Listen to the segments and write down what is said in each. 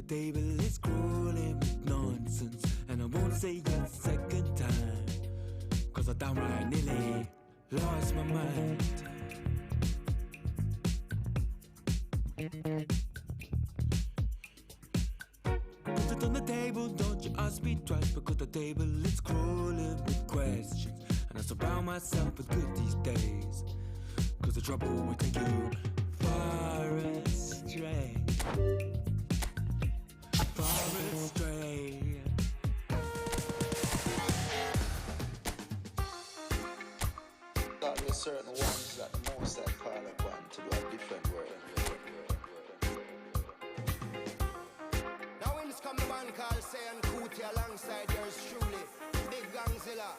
table is crawling with nonsense, and I won't say a second time, cause I downright nearly lost my mind. Put it on the table, don't you ask me twice, because the table is crawling with questions, and I surround myself with good these days, cause the trouble will take you far astray. Far astray. There are certain ones that most that call upon to do a different work. Now in this come the man called Say and Cootie alongside yours truly, Big Gangzilla.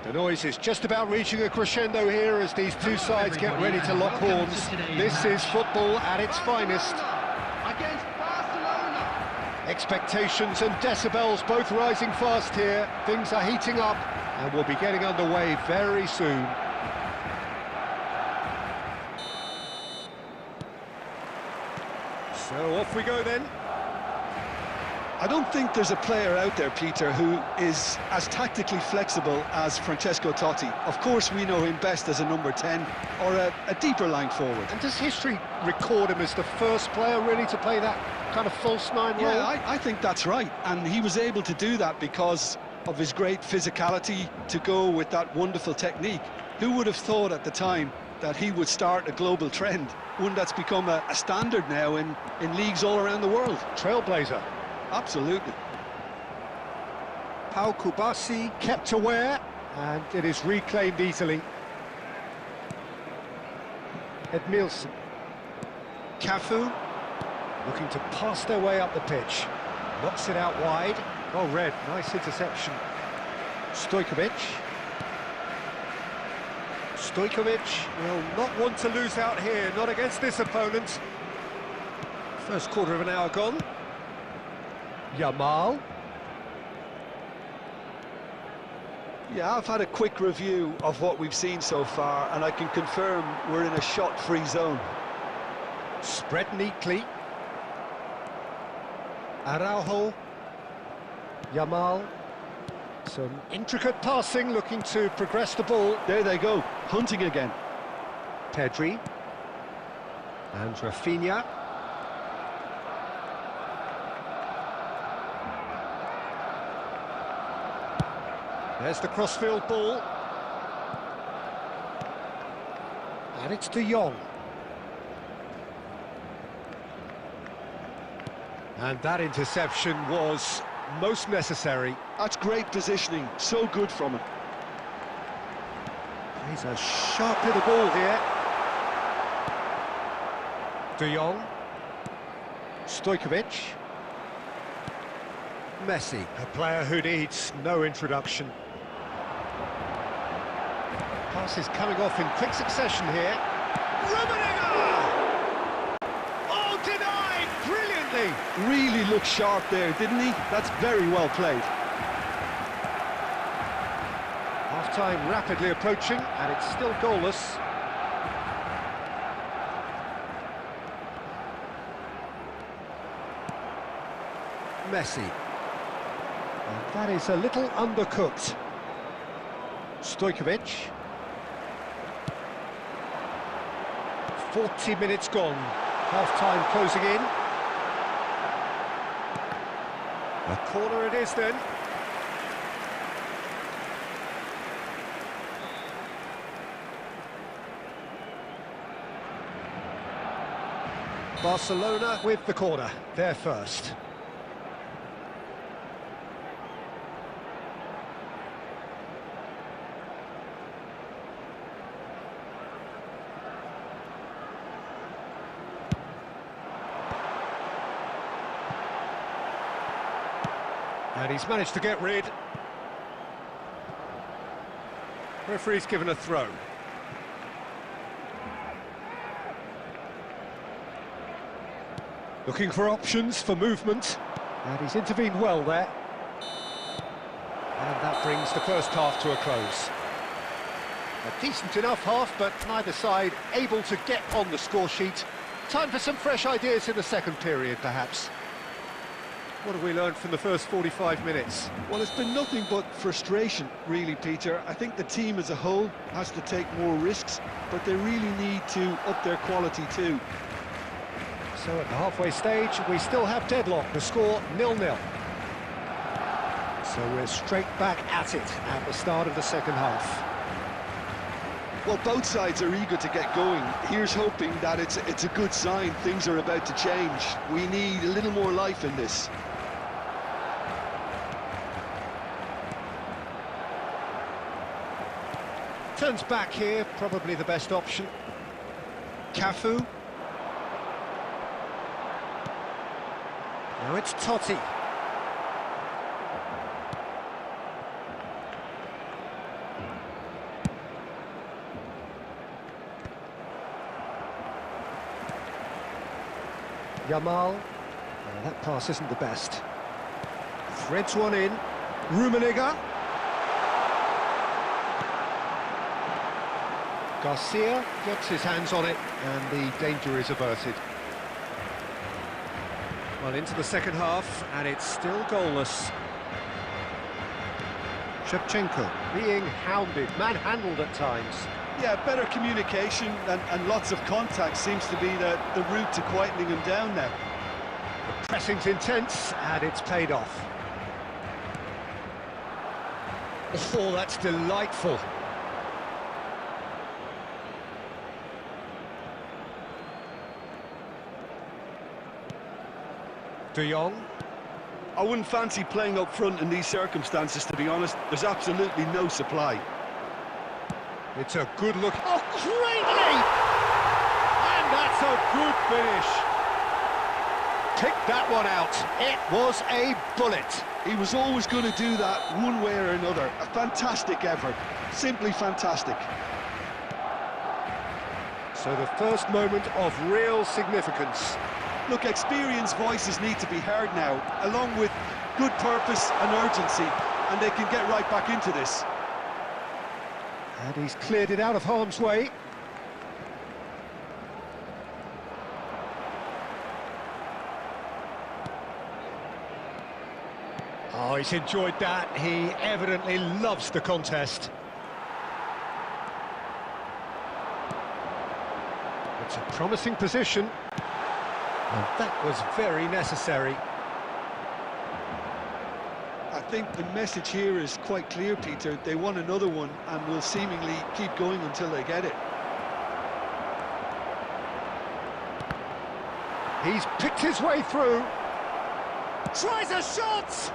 The noise is just about reaching a crescendo here as these two sides get ready to lock horns. This is football at its finest. Against Barcelona. Expectations and decibels both rising fast here. Things are heating up and we'll be getting underway very soon. So off we go then. I don't think there's a player out there, Peter, who is as tactically flexible as Francesco Totti. Of course, we know him best as a number 10 or a deeper line forward. And does history record him as the first player really to play that kind of false nine role? Yeah, I think that's right. And he was able to do that because of his great physicality to go with that wonderful technique. Who would have thought at the time that he would start a global trend, one that's become a standard now in leagues all around the world. Trailblazer. Absolutely. Pau Kubasi kept aware, and it is reclaimed easily. Edmilson. Cafu, looking to pass their way up the pitch. Knocks it out wide. Oh, Red, nice interception. Stojkovic. Stojkovic will not want to lose out here, not against this opponent. First quarter of an hour gone. Yamal. Yeah, I've had a quick review of what we've seen so far, and I can confirm we're in a shot-free zone. Spread neatly. Araujo. Yamal. Some intricate passing, looking to progress the ball. There they go, hunting again. Pedri. And Rafinha. There's the crossfield ball. And it's De Jong. And that interception was most necessary. That's great positioning, so good from him. He's a sharp hit of ball here. De Jong. Stojkovic. Messi, a player who needs no introduction. Passes coming off in quick succession here. Oh, denied! Brilliantly! Really looked sharp there, didn't he? That's very well played. Half-time rapidly approaching, and it's still goalless. Messi. And that is a little undercooked. Stojkovic. 40 minutes gone. Half-time closing in. A corner it is then. Barcelona with the corner, they're first. And he's managed to get rid. Referee's given a throw. Looking for options for movement. And he's intervened well there. And that brings the first half to a close. A decent enough half, but neither side able to get on the score sheet. Time for some fresh ideas in the second period, perhaps. What have we learned from the first 45 minutes? Well, it's been nothing but frustration, really, Peter. I think the team as a whole has to take more risks, but they really need to up their quality too. So at the halfway stage, we still have deadlock, the score 0-0. So we're straight back at it at the start of the second half. Well, both sides are eager to get going. Here's hoping that it's a good sign. Things are about to change. We need a little more life in this. Turns back here, probably the best option. Cafu. Now it's Totti. Yamal. That pass isn't the best. Threads one in. Rummenigge. Garcia gets his hands on it, and the danger is averted. Well, into the second half, and it's still goalless. Shevchenko being hounded, manhandled at times. Yeah, better communication and lots of contact seems to be the route to quietening him down now. The pressing's intense, and it's paid off. Oh, that's delightful. De Jong. I wouldn't fancy playing up front in these circumstances, to be honest. There's absolutely no supply. It's a good look. Oh, great leap! And that's a good finish. Pick that one out. It was a bullet. He was always going to do that one way or another. A fantastic effort. Simply fantastic. So the first moment of real significance. Look, experienced voices need to be heard now, along with good purpose and urgency, and they can get right back into this. And he's cleared it out of harm's way. Oh, he's enjoyed that. He evidently loves the contest. It's a promising position. And that was very necessary. I think the message here is quite clear, Peter. They want another one and will seemingly keep going until they get it. He's picked his way through. Tries a shot!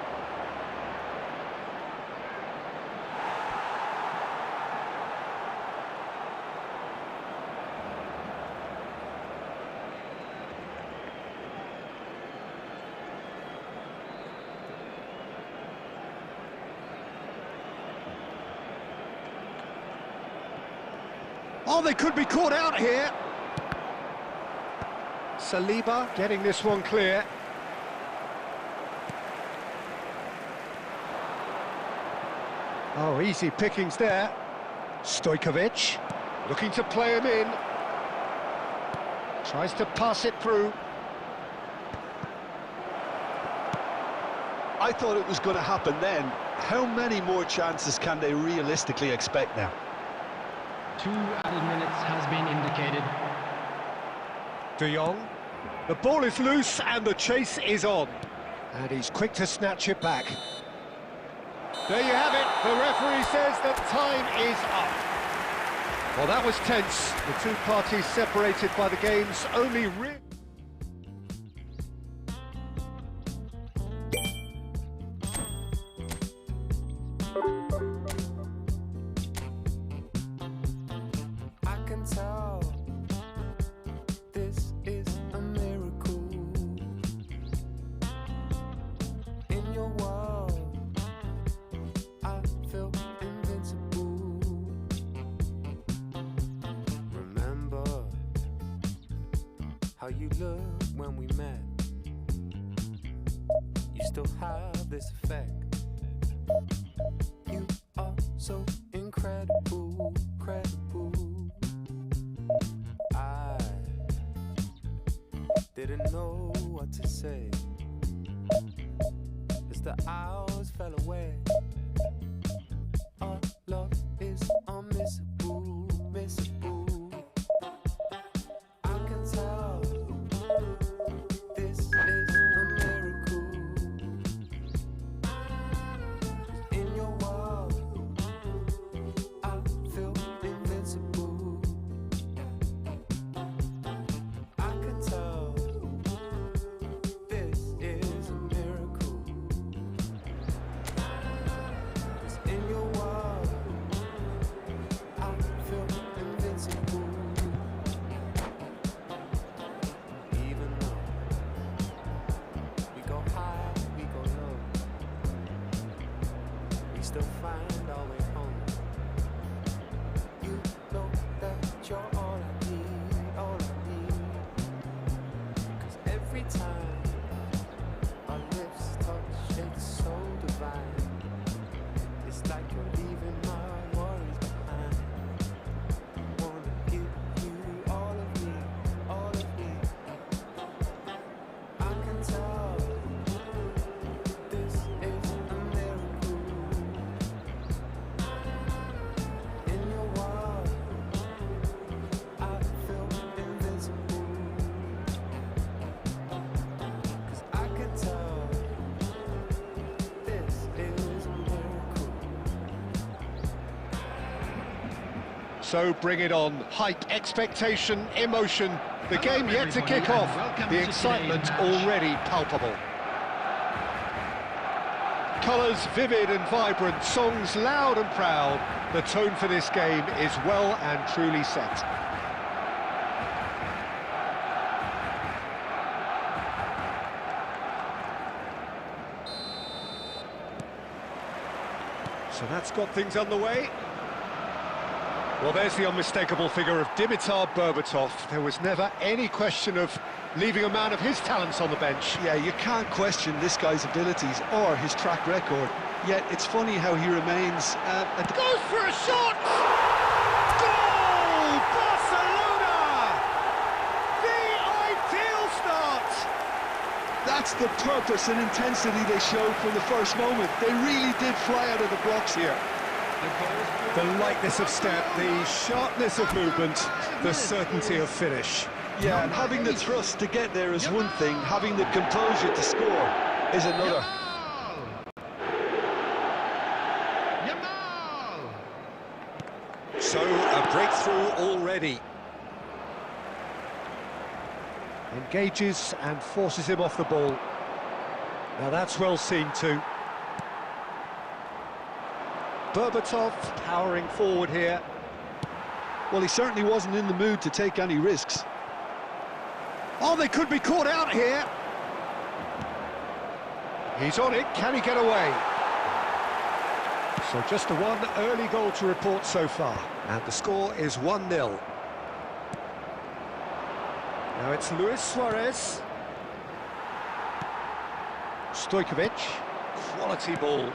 Oh, they could be caught out here. Saliba getting this one clear. Oh, easy pickings there. Stojkovic looking to play him in. Tries to pass it through. I thought it was going to happen then. How many more chances can they realistically expect now? 2 added minutes has been indicated. De Jong. The ball is loose and the chase is on. And he's quick to snatch it back. There you have it. The referee says that time is up. Well, that was tense. The two parties separated by the game's only real... How you look when we met. You still have this effect. You are so incredible, credible. I didn't know what to say as the hours fell away. Our love is unmissable, missable. I can tell this is a miracle. In your world, I feel invincible. I can tell this is a miracle. 'Cause in your world, I feel invincible. Still find our way home. You know that you're all I need, all I need. 'Cause every time our lips touch, it's so divine. It's like you're leaving my worries behind. Wanna give you all of me, all of me. I can tell this is a miracle. So bring it on. Hype, expectation, emotion. The game yet to kick off. The excitement already palpable. Colours vivid and vibrant, songs loud and proud. The tone for this game is well and truly set. So that's got things underway. Well, there's the unmistakable figure of Dimitar Berbatov. There was never any question of leaving a man of his talents on the bench. Yeah, you can't question this guy's abilities or his track record. Yet it's funny how he remains Goes for a shot! Goal! Barcelona! The ideal start! That's the purpose and intensity they showed from the first moment. They really did fly out of the blocks here. The lightness of step, the sharpness of movement, the certainty of finish. Yeah, and having the thrust to get there is one thing, having the composure to score is another. So, a breakthrough already. Engages and forces him off the ball. Now that's well seen too. Berbatov powering forward here. Well, he certainly wasn't in the mood to take any risks. Oh, they could be caught out here. He's on it, can he get away? So just the one early goal to report so far. And the score is 1-0. Now it's Luis Suarez. Stojkovic. Quality ball.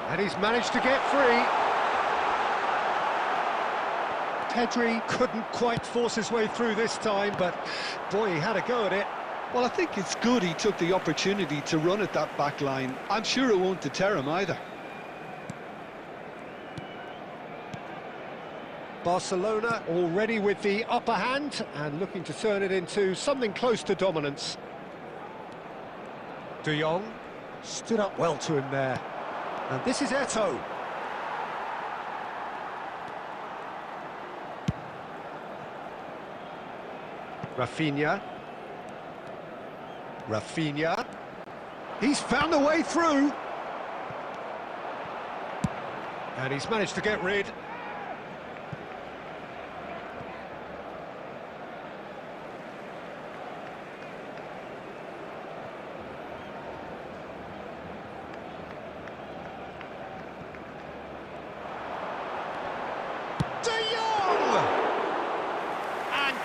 And he's managed to get free. Pedri couldn't quite force his way through this time, but boy, he had a go at it. Well, I think it's good he took the opportunity to run at that back line. I'm sure it won't deter him either. Barcelona already with the upper hand and looking to turn it into something close to dominance. De Jong stood up well to him there. And this is Eto'o. Rafinha. Rafinha. He's found a way through. And he's managed to get rid.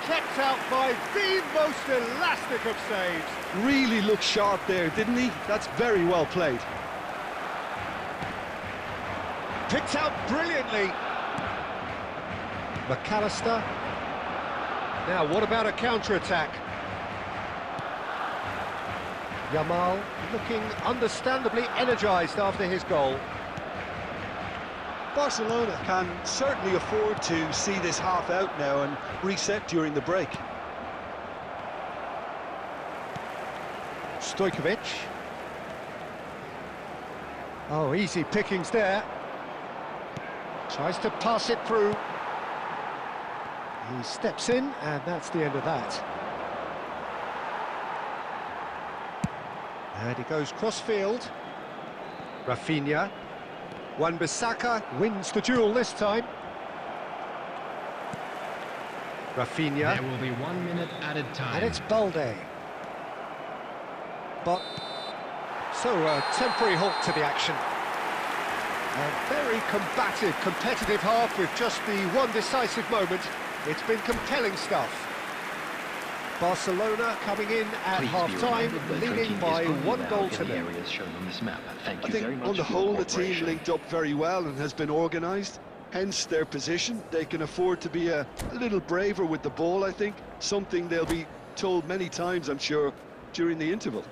Kept out by the most elastic of saves. Really looked sharp there, didn't he? That's very well played. Picked out brilliantly. McAllister. Now, what about a counter-attack? Yamal looking understandably energised after his goal. Barcelona can certainly afford to see this half out now and reset during the break. Stojkovic. Oh, easy pickings there. Tries to pass it through. He steps in, and that's the end of that. And he goes cross-field. Rafinha. Wan-Bissaka wins the duel this time. Rafinha. There will be 1 minute added time. And it's Balde. But, so a temporary halt to the action. A very combative, competitive half with just the one decisive moment. It's been compelling stuff. Barcelona coming in at half-time, leading by 1 goal to nil. I think on the whole the team linked up very well and has been organised, hence their position. They can afford to be a little braver with the ball, I think, something they'll be told many times, I'm sure, during the interval.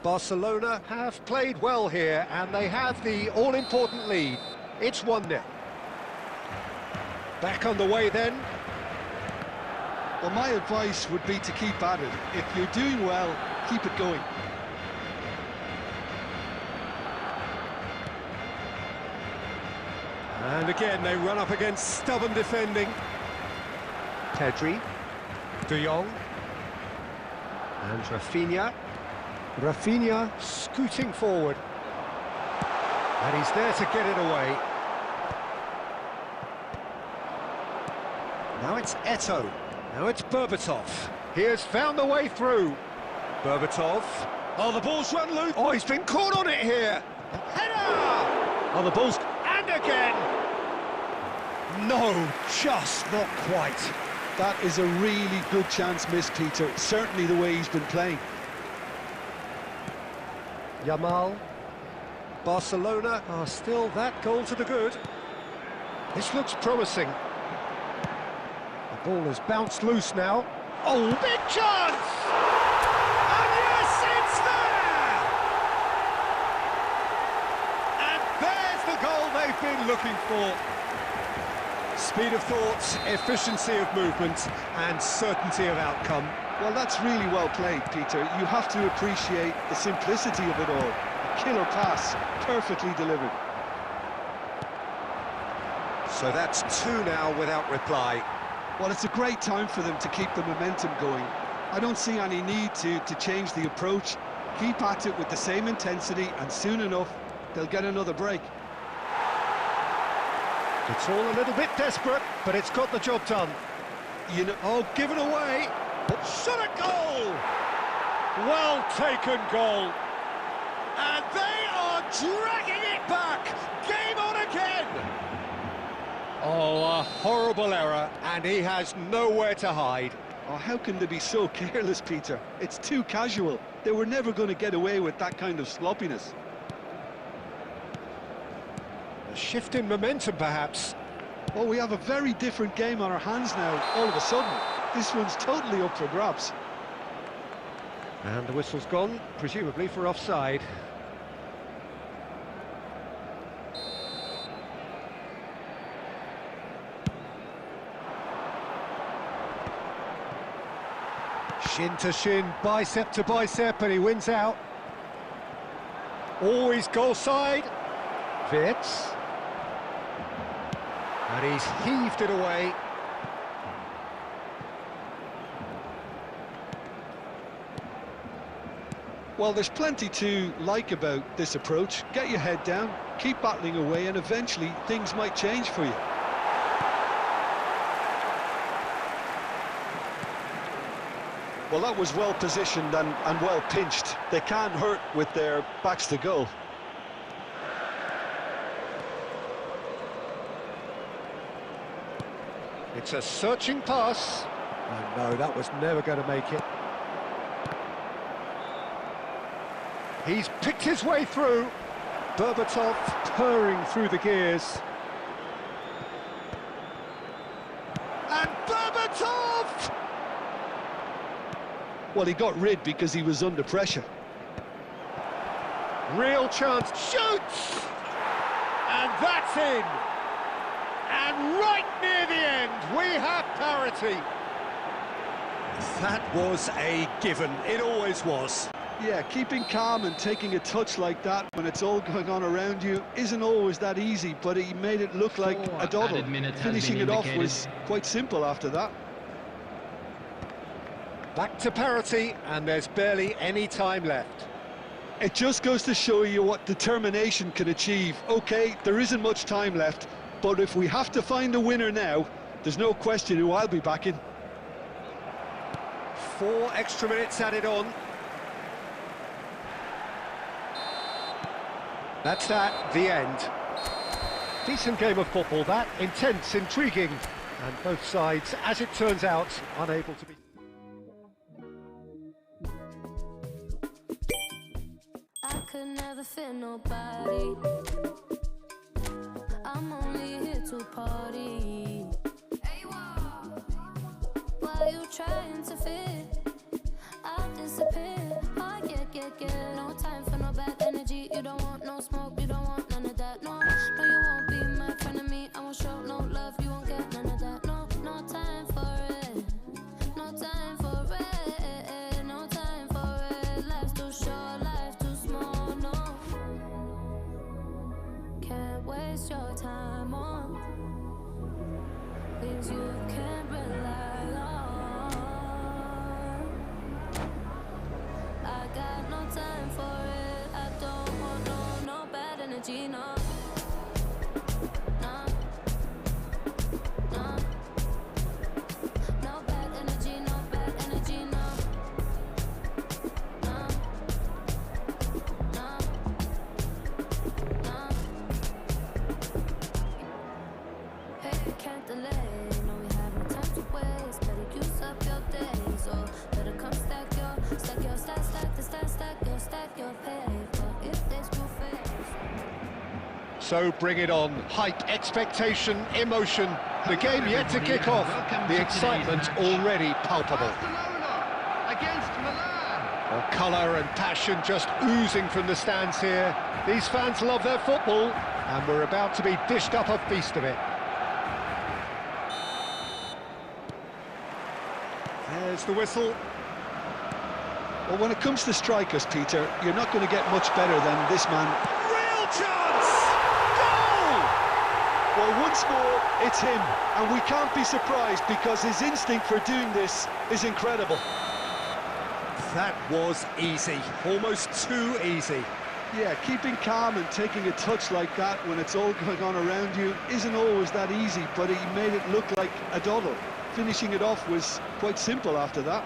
Barcelona have played well here, and they have the all-important lead. It's 1-0. Back on the way then. Well, my advice would be to keep at it. If you're doing well, keep it going. And again, they run up against stubborn defending. Pedri, De Jong, and Rafinha. Rafinha scooting forward. And he's there to get it away. Now it's Eto'o. Now it's Berbatov. He has found the way through. Berbatov. Oh, the ball's run loose. Oh, he's been caught on it here. Header! Oh, the ball's... And again! No, just not quite. That is a really good chance missed, Peter. Certainly the way he's been playing. Yamal. Barcelona are still that goal to the good. This looks promising. The ball has bounced loose now. Oh, big chance! And yes, it's there! And there's the goal they've been looking for. Speed of thought, efficiency of movement, and certainty of outcome. Well, that's really well played, Peter. You have to appreciate the simplicity of it all. A killer pass, perfectly delivered. So that's 2 now without reply. Well, it's a great time for them to keep the momentum going. I don't see any need to change the approach. Keep at it with the same intensity, and soon enough, they'll get another break. It's all a little bit desperate, but it's got the job done. You know, oh, given away. Shot a goal! Well taken goal. And they are dragging it back. Game on again. Oh, a horrible error, and he has nowhere to hide. Oh, how can they be so careless, Peter? It's too casual. They were never going to get away with that kind of sloppiness. A shift in momentum, perhaps. Well, we have a very different game on our hands now, all of a sudden. This one's totally up for grabs. And the whistle's gone, presumably for offside. Shin to shin, bicep to bicep, and he wins out. Always goal side. Wirtz. And he's heaved it away. Well, there's plenty to like about this approach. Get your head down, keep battling away, and eventually things might change for you. Well, that was well positioned and well pinched. They can't hurt with their backs to goal. It's a searching pass. Oh, no, that was never going to make it. He's picked his way through. Berbatov purring through the gears. And Berbatov! Well, he got rid because he was under pressure. Real chance. Shoots! And that's in. And right near the end, we have parity. That was a given. It always was. Yeah, keeping calm and taking a touch like that when it's all going on around you isn't always that easy, but he made it look like a doddle. Finishing it off was quite simple after that. Back to parity, and there's barely any time left. It just goes to show you what determination can achieve. OK, there isn't much time left, but if we have to find a winner now, there's no question who I'll be backing. 4 extra minutes added on. That's that, the end. Decent game of football, that. Intense, intriguing, and both sides, as it turns out, unable to be... I could never fit nobody. I'm only here to party. Why you trying to fit? I'll disappear. I get. No time for no bad energy. You don't want no smoke, you don't want none of that. No, you won't be my friend of me. I won't show no love, you won't get none of that. No time for it. No time for it. No time for it. Life's too short, life's too small. No, can't waste your time on can't delay. No, we have no time to waste. Better use up your days, or better come stack your stack your paper. If they screw face. So bring it on. Hype, expectation, emotion. The game yet to kick off. The excitement already palpable. Against Milan. Colour and passion just oozing from the stands here. These fans love their football, and we're about to be dished up a feast of it. There's the whistle. Well, when it comes to strikers, Peter, you're not going to get much better than this man. Real chance! Goal! Well, once more, it's him, and we can't be surprised because his instinct for doing this is incredible. That was easy, almost too easy. Yeah, keeping calm and taking a touch like that when it's all going on around you isn't always that easy, but he made it look like a doddle. Finishing it off was quite simple after that.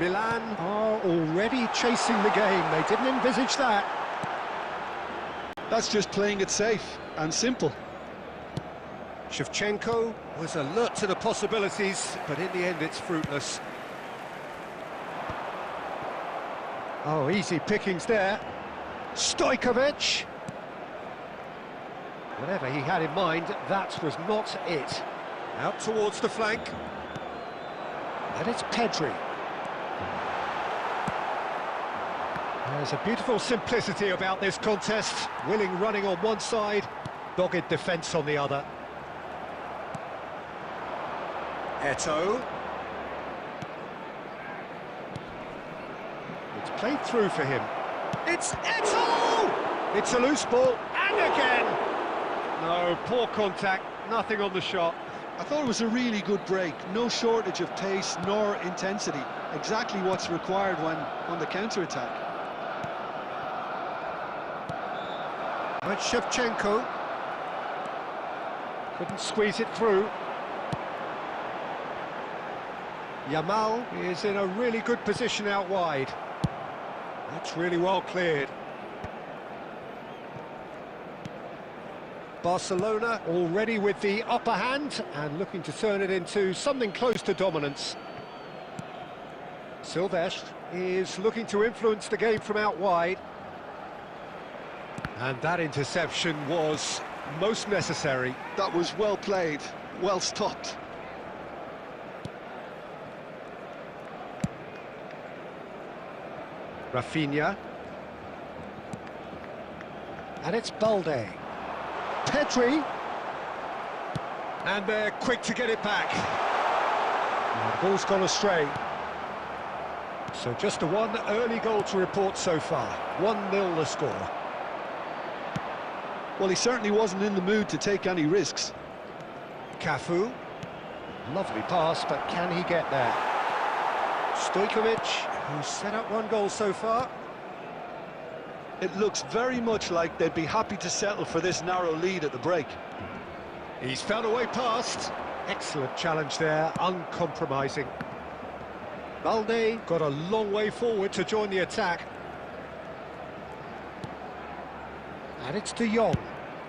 Milan are already chasing the game. They didn't envisage that. That's just playing it safe and simple. Shevchenko was alert to the possibilities, but in the end it's fruitless. Oh, easy pickings there. Stojkovic. Whatever he had in mind, that was not it. Out towards the flank. And it's Pedri. There's a beautiful simplicity about this contest. Willing running on one side, dogged defence on the other. Eto'o. It's played through for him. It's Eto'o! It's a loose ball, and again! No, poor contact, nothing on the shot. I thought it was a really good break. No shortage of pace nor intensity. Exactly what's required when on the counter-attack. And Shevchenko couldn't squeeze it through. Yamal is in a really good position out wide. That's really well cleared. Barcelona already with the upper hand and looking to turn it into something close to dominance. Silvestre is looking to influence the game from out wide. And that interception was most necessary. That was well played, well stopped. Rafinha. And it's Balde. Pedri. And they're quick to get it back. And the ball's gone astray. So just a one early goal to report so far. 1-0 the score. Well, he certainly wasn't in the mood to take any risks. Cafu. Lovely pass, but can he get there? Stojkovic, who's set up one goal so far. It looks very much like they'd be happy to settle for this narrow lead at the break. He's found a way past. Excellent challenge there, uncompromising. Balde got a long way forward to join the attack. And it's De Jong.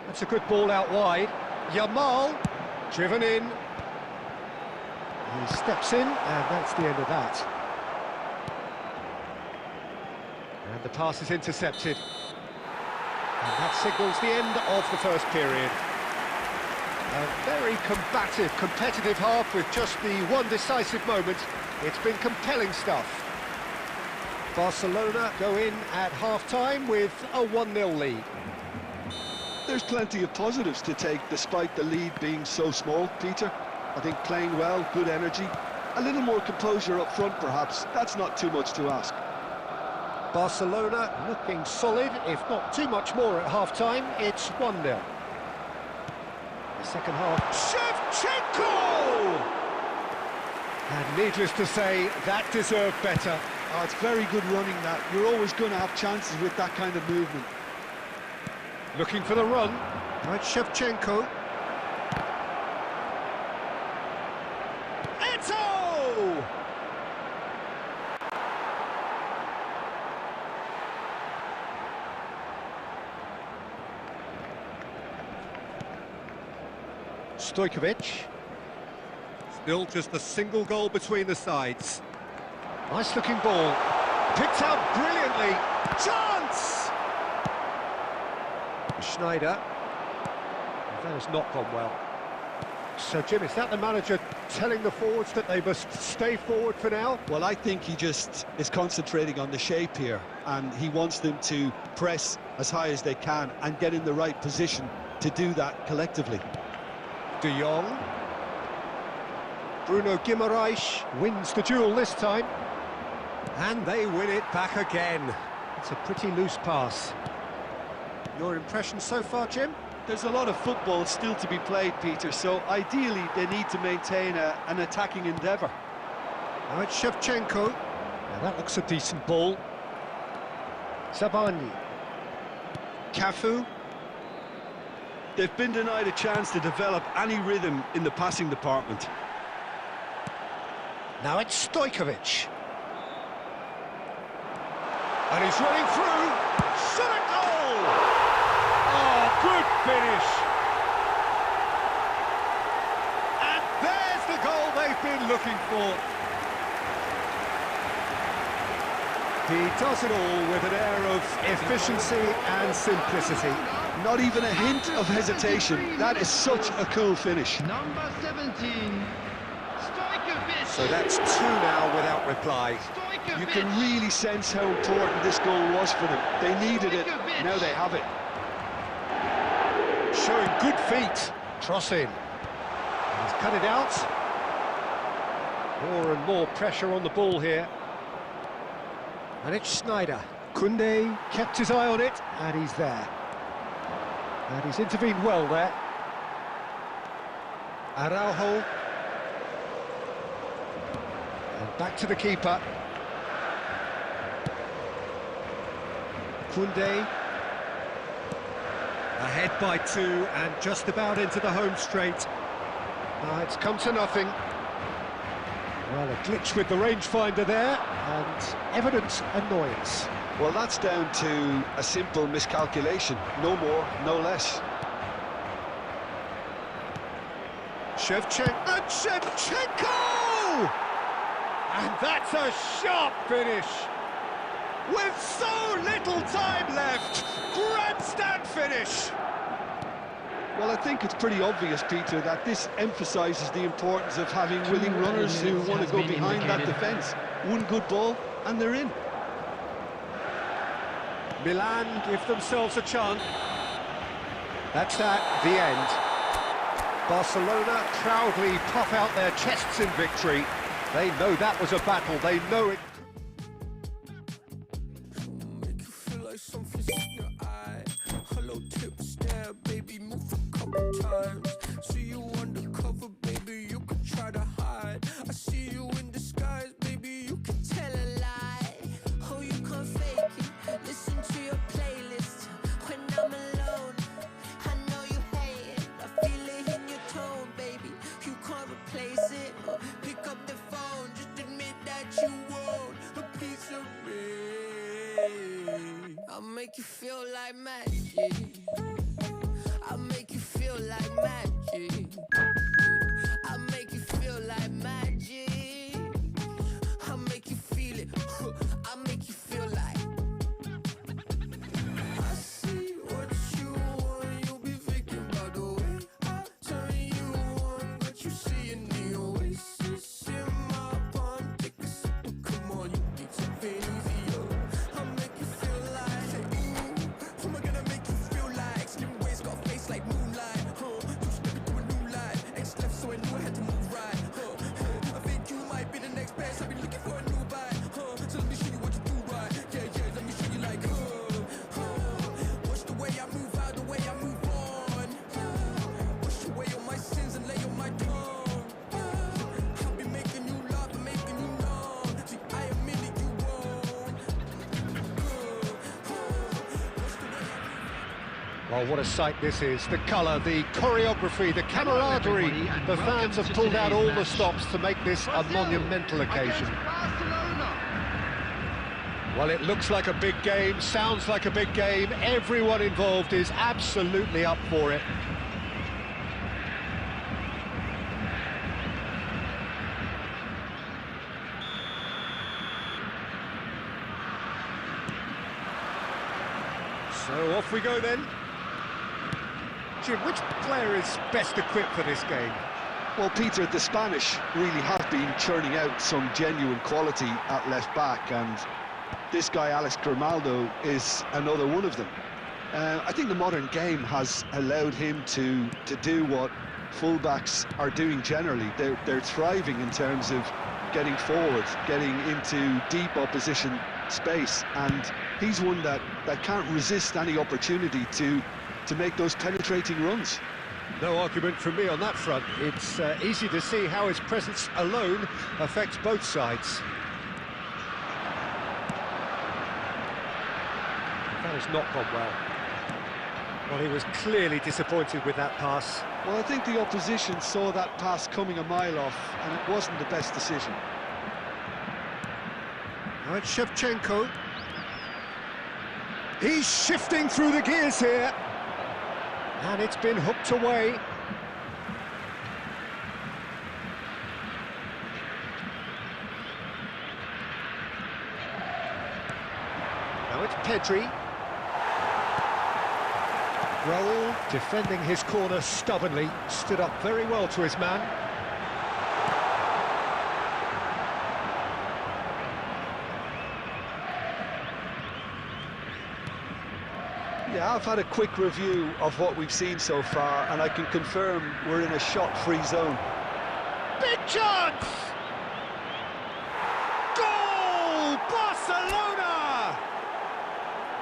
That's a good ball out wide. Yamal, driven in. He steps in, and that's the end of that. And the pass is intercepted. And that signals the end of the first period. A very combative, competitive half with just the one decisive moment. It's been compelling stuff. Barcelona go in at half-time with a 1-0 lead. There's plenty of positives to take despite the lead being so small, Peter. I think playing well, good energy, a little more composure up front perhaps. That's not too much to ask. Barcelona looking solid, if not too much more at half-time. It's 1-0. The second half, Shevchenko! And needless to say, that deserved better. Oh, it's very good running that. You're always going to have chances with that kind of movement. Looking for the run. Right, Shevchenko. Eto'o! Stojkovic. Still just a single goal between the sides. Nice looking ball. Picked out brilliantly. Chance! Schneider. That has not gone well. So, Jim, is that the manager telling the forwards that they must stay forward for now? Well, I think he just is concentrating on the shape here, and he wants them to press as high as they can and get in the right position to do that collectively. De Jong. Bruno Guimaraes wins the duel this time. And they win it back again. It's a pretty loose pass. Your impression so far, Jim? There's a lot of football still to be played, Peter, so ideally they need to maintain an attacking endeavour. Now it's Shevchenko. Now that looks a decent ball. Zabani. Cafu. They've been denied a chance to develop any rhythm in the passing department. Now it's Stojkovic. And he's running through. Shot a goal! Oh, good finish. And there's the goal they've been looking for. He does it all with an air of efficiency and simplicity. Not even a hint of hesitation. That is such a cool finish. Number 17, Stojkovic. So that's 2 now without reply. You can really sense how important this goal was for them. They needed it, now they have it. Showing good feet. Cross in. He's cut it out. More and more pressure on the ball here. And it's Schneider. Koundé kept his eye on it, and he's there. And he's intervened well there. Araujo. And back to the keeper. Koundé. Ahead by 2 and just about into the home straight. It's come to nothing. Well, a glitch with the rangefinder there and evident annoyance. Well, that's down to a simple miscalculation. No more, no less. Shevchenko! And that's a sharp finish! With so little time left! Grandstand finish! Well, I think it's pretty obvious, Peter, that this emphasises the importance of having willing runners who want to go behind that defence. One good ball, and they're in. Milan give themselves a chance. That's that, the end. Barcelona proudly puff out their chests in victory. They know that was a battle, they know it. Make you feel like something's in your eye. Hello, tip, stare, baby, move a couple times. See you undercover, baby, you could try to hide. I see you in disguise, baby, you can tell a lie. Oh, you can't fake it. Listen to your playlist when I'm alone. I know you hate it. I feel it in your tone, baby. You can't replace it. Pick up the phone, just admit that you won't. A piece of me. I'll make you feel like magic. I'll make you feel like magic. I'll make you feel like magic. I'll make you feel it. I'll make you feel like. I see what you want. You'll be thinking about the way I turn you on. But you see in the oasis in my palm. Take a sip, come on, you need something easier. I'll make you feel like, say, ooh, who am I gonna make you feel like? Slim waist, got a face like moonlight, you step into a new light. X left, so I knew I had to move right, I think you might be the next best. I've been looking for a new bite, so let me show you what you do right. Yeah, let me show you like, watch the way I move out, the way I move on. Wash away all my sins and lay on my tongue. I'll be making you laugh and making you numb. See, I am meaning you won't. Well, what a sight this is. The colour, the choreography, the camaraderie. The fans have pulled out all the stops to make this a monumental occasion. Well, it looks like a big game, sounds like a big game. Everyone involved is absolutely up for it. we go then. Jim, which player is best equipped for this game? Well, Peter, the Spanish really have been churning out some genuine quality at left-back, and this guy, Alex Grimaldo, is another one of them. I think the modern game has allowed him to do what fullbacks are doing generally. They're thriving in terms of getting forward, getting into deep opposition space, and he's one that can't resist any opportunity to make those penetrating runs. No argument from me on that front. It's easy to see how his presence alone affects both sides. That has not gone well. Well, he was clearly disappointed with that pass. Well, I think the opposition saw that pass coming a mile off, and it wasn't the best decision. Now it's Shevchenko. He's shifting through the gears here. And it's been hooked away. Now it's Pedri. Raul, defending his corner stubbornly, stood up very well to his man. Yeah, I've had a quick review of what we've seen so far, and I can confirm we're in a shot-free zone. Big chance! Goal! Barcelona!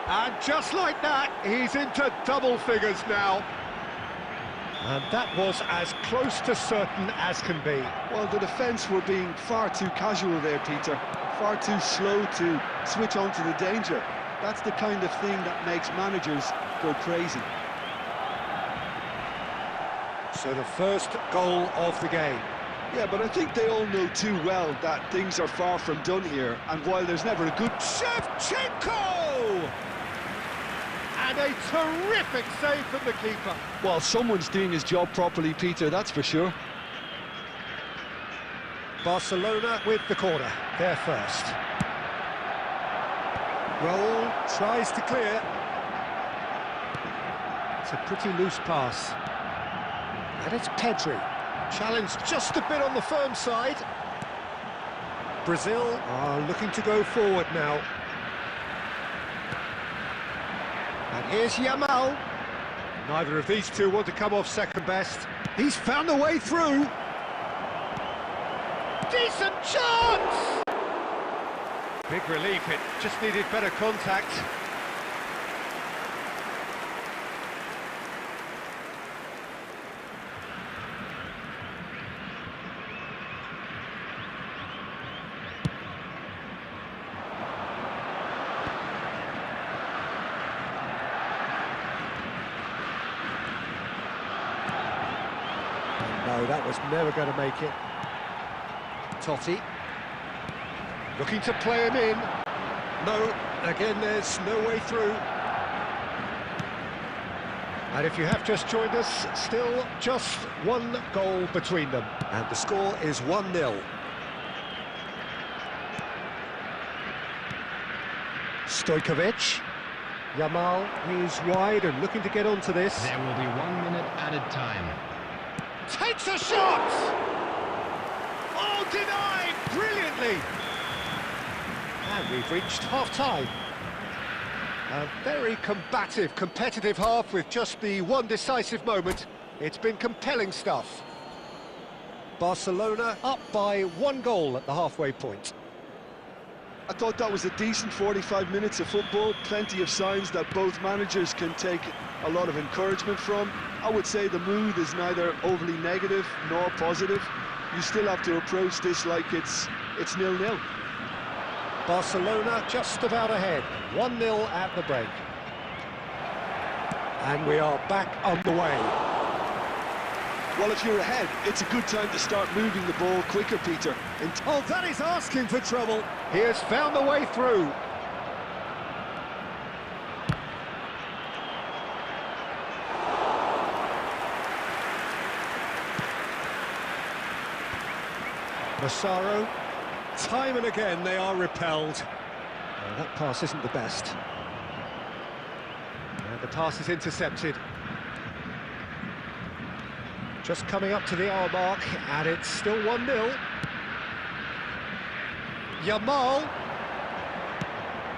And just like that, he's into double figures now. And that was as close to certain as can be. Well, the defence were being far too casual there, Peter. Far too slow to switch on to the danger. That's the kind of thing that makes managers go crazy. So the first goal of the game. Yeah, but I think they all know too well that things are far from done here, and while there's never a good... Shevchenko! And a terrific save from the keeper. Well, someone's doing his job properly, Peter, that's for sure. Barcelona with the corner, they're first. Raul tries to clear. It's a pretty loose pass. And it's Pedri. Challenged just a bit on the firm side. Brazil are looking to go forward now. And here's Yamal. Neither of these two want to come off second best. He's found a way through. Decent chance! Big relief, it just needed better contact. No, that was never going to make it. Totti. Looking to play him in. No, again, there's no way through. And if you have just joined us, still just one goal between them. And the score is 1-0. Stojkovic. Yamal is wide and looking to get onto this. There will be 1 minute added time. Takes a shot! Oh, denied brilliantly! And we've reached half-time. A very combative, competitive half with just the one decisive moment. It's been compelling stuff. Barcelona up by 1 goal at the halfway point. I thought that was a decent 45 minutes of football, plenty of signs that both managers can take a lot of encouragement from. I would say the mood is neither overly negative nor positive. You still have to approach this like it's 0-0. Barcelona just about ahead, 1-0 at the break. And we are back underway. Well, if you're ahead, it's a good time to start moving the ball quicker, Peter. Oh, that is asking for trouble. He has found the way through. Massaro. Time and again they are repelled. That pass isn't the best. And The pass is intercepted. Just coming up to the hour mark, and it's still 1-0.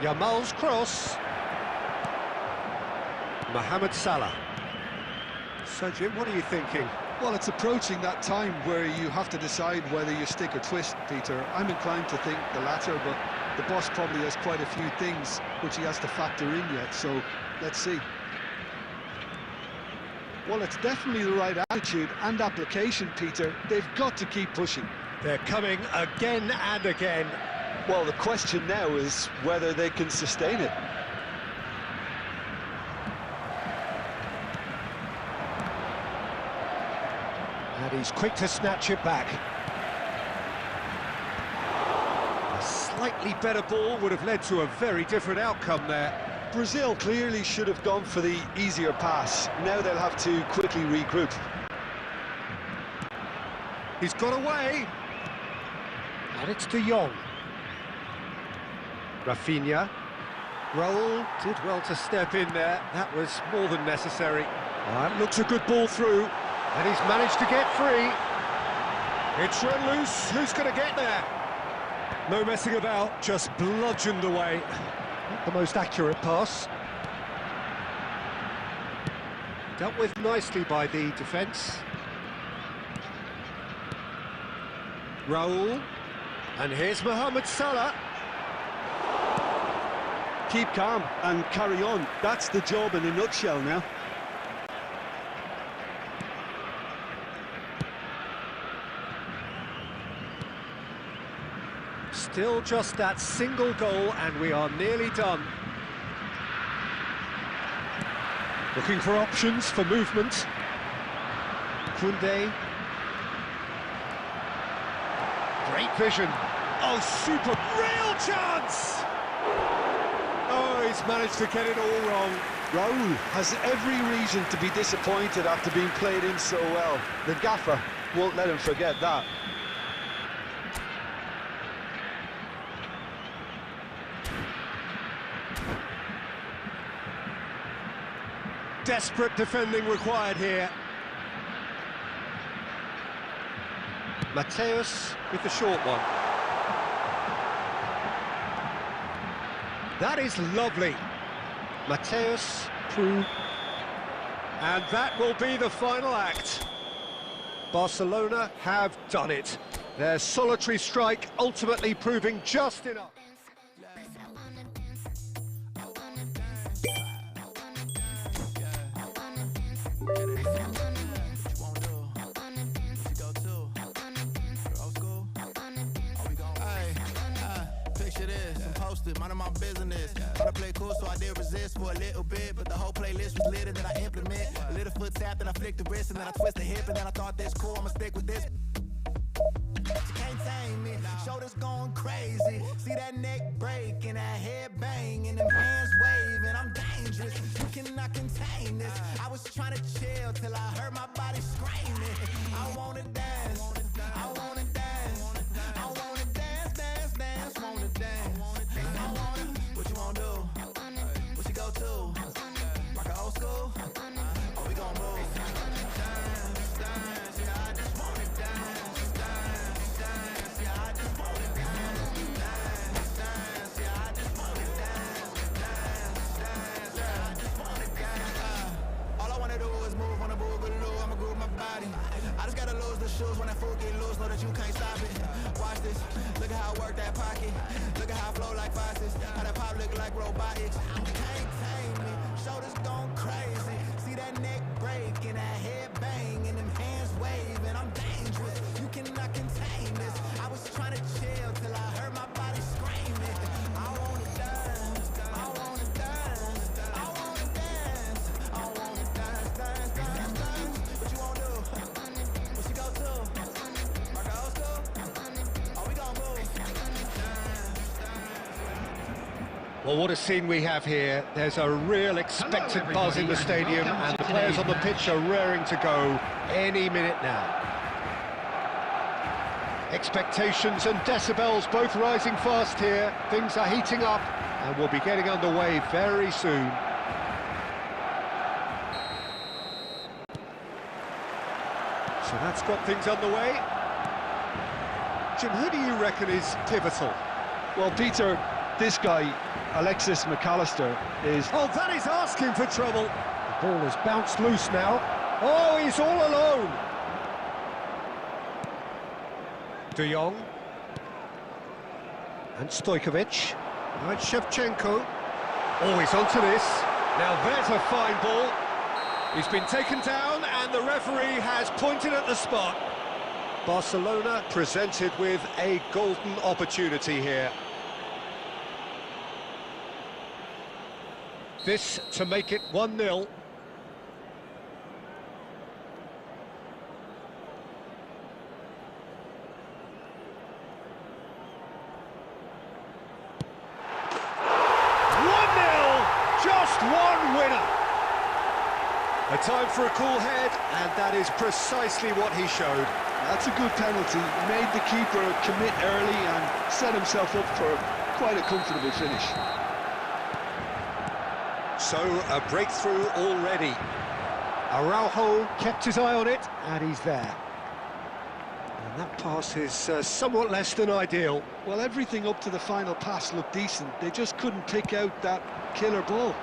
Yamal's cross. Mohamed Salah. So, Jim, what are you thinking? Well, it's approaching that time where you have to decide whether you stick or twist, Peter. I'm inclined to think the latter, but the boss probably has quite a few things which he has to factor in yet, so let's see. Well, it's definitely the right attitude and application, Peter. They've got to keep pushing. They're coming again and again. Well, the question now is whether they can sustain it. And he's quick to snatch it back. A slightly better ball would have led to a very different outcome there. Brazil clearly should have gone for the easier pass. Now they'll have to quickly regroup. He's got away. And it's De Jong. Rafinha. Raul did well to step in there. That was more than necessary. That looks a good ball through. And he's managed to get free. It's run loose. Who's going to get there? No messing about, just bludgeoned away. Not the most accurate pass. Dealt with nicely by the defence. Raul. And here's Mohamed Salah. Keep calm and carry on. That's the job in a nutshell now. Still just that single goal and we are nearly done. Looking for options for movement. Koundé. Great vision. Oh, super, real chance! Oh, he's managed to get it all wrong. Raul has every reason to be disappointed after being played in so well. The gaffer won't let him forget that. Desperate defending required here. Mateus with the short one. That is lovely. Mateus through. And that will be the final act. Barcelona have done it. Their solitary strike ultimately proving just enough. Mind of my business. Wanna play cool, so I did resist for a little bit, but the whole playlist was lit and then I implement. A little foot tap, then I flick the wrist, and then I twist the hip, and then I thought this cool, I'ma stick with this. She can't tame me, shoulders going crazy. See that neck break and that head bang and them hands waving. I'm dangerous, you cannot contain this. I was trying to chill till I heard my body screaming. I wanna dance, I wanna dance, I wanna dance, dance, dance, wanna dance. What you wanna do? What you go to? Rock a old school? Oh, we gon' move. Dance, dance, yeah, I just wanna dance, dance, dance, yeah, I just wanna dance, dance, dance, yeah, I just wanna dance, dance, dance, yeah, I just wanna dance. All I wanna do is move on a boogaloo, I'ma groove my body. I just gotta lose the shoes when that fool get loose, know that you can't stop it. Watch this, look at how I work that pocket. Look at how I flow like faucets, how that pop look like robotics. You can't tame me, shoulders going crazy. See that neck break and that head bang and them hands waving. I'm dangerous, you cannot contain this. I was trying to chill till I heard my body screaming. I wanna dance, I wanna dance, I wanna dance, I wanna dance, dance, dance, dance. What you wanna do? What you go to? Rock a old school? Oh, we gon' move. Well, what a scene we have here. There's a real expectant buzz in the stadium and the players on the pitch are raring to go any minute now. Expectations and decibels both rising fast here. Things are heating up and we'll be getting underway very soon. So that's got things underway. Jim, who do you reckon is pivotal? Well, Peter, this guy, Alexis McAllister, is... Oh, that is asking for trouble. The ball has bounced loose now. Oh, he's all alone. De Jong. And Stojkovic. Now it's Shevchenko. Oh, he's onto this. Now there's a fine ball. He's been taken down and the referee has pointed at the spot. Barcelona presented with a golden opportunity here. This to make it 1-0. Just one winner. A time for a cool head, and that is precisely what he showed. That's a good penalty. He made the keeper commit early and set himself up for quite a comfortable finish. So, a breakthrough already. Araujo kept his eye on it, and he's there. And that pass is somewhat less than ideal. Well, everything up to the final pass looked decent. They just couldn't pick out that killer ball.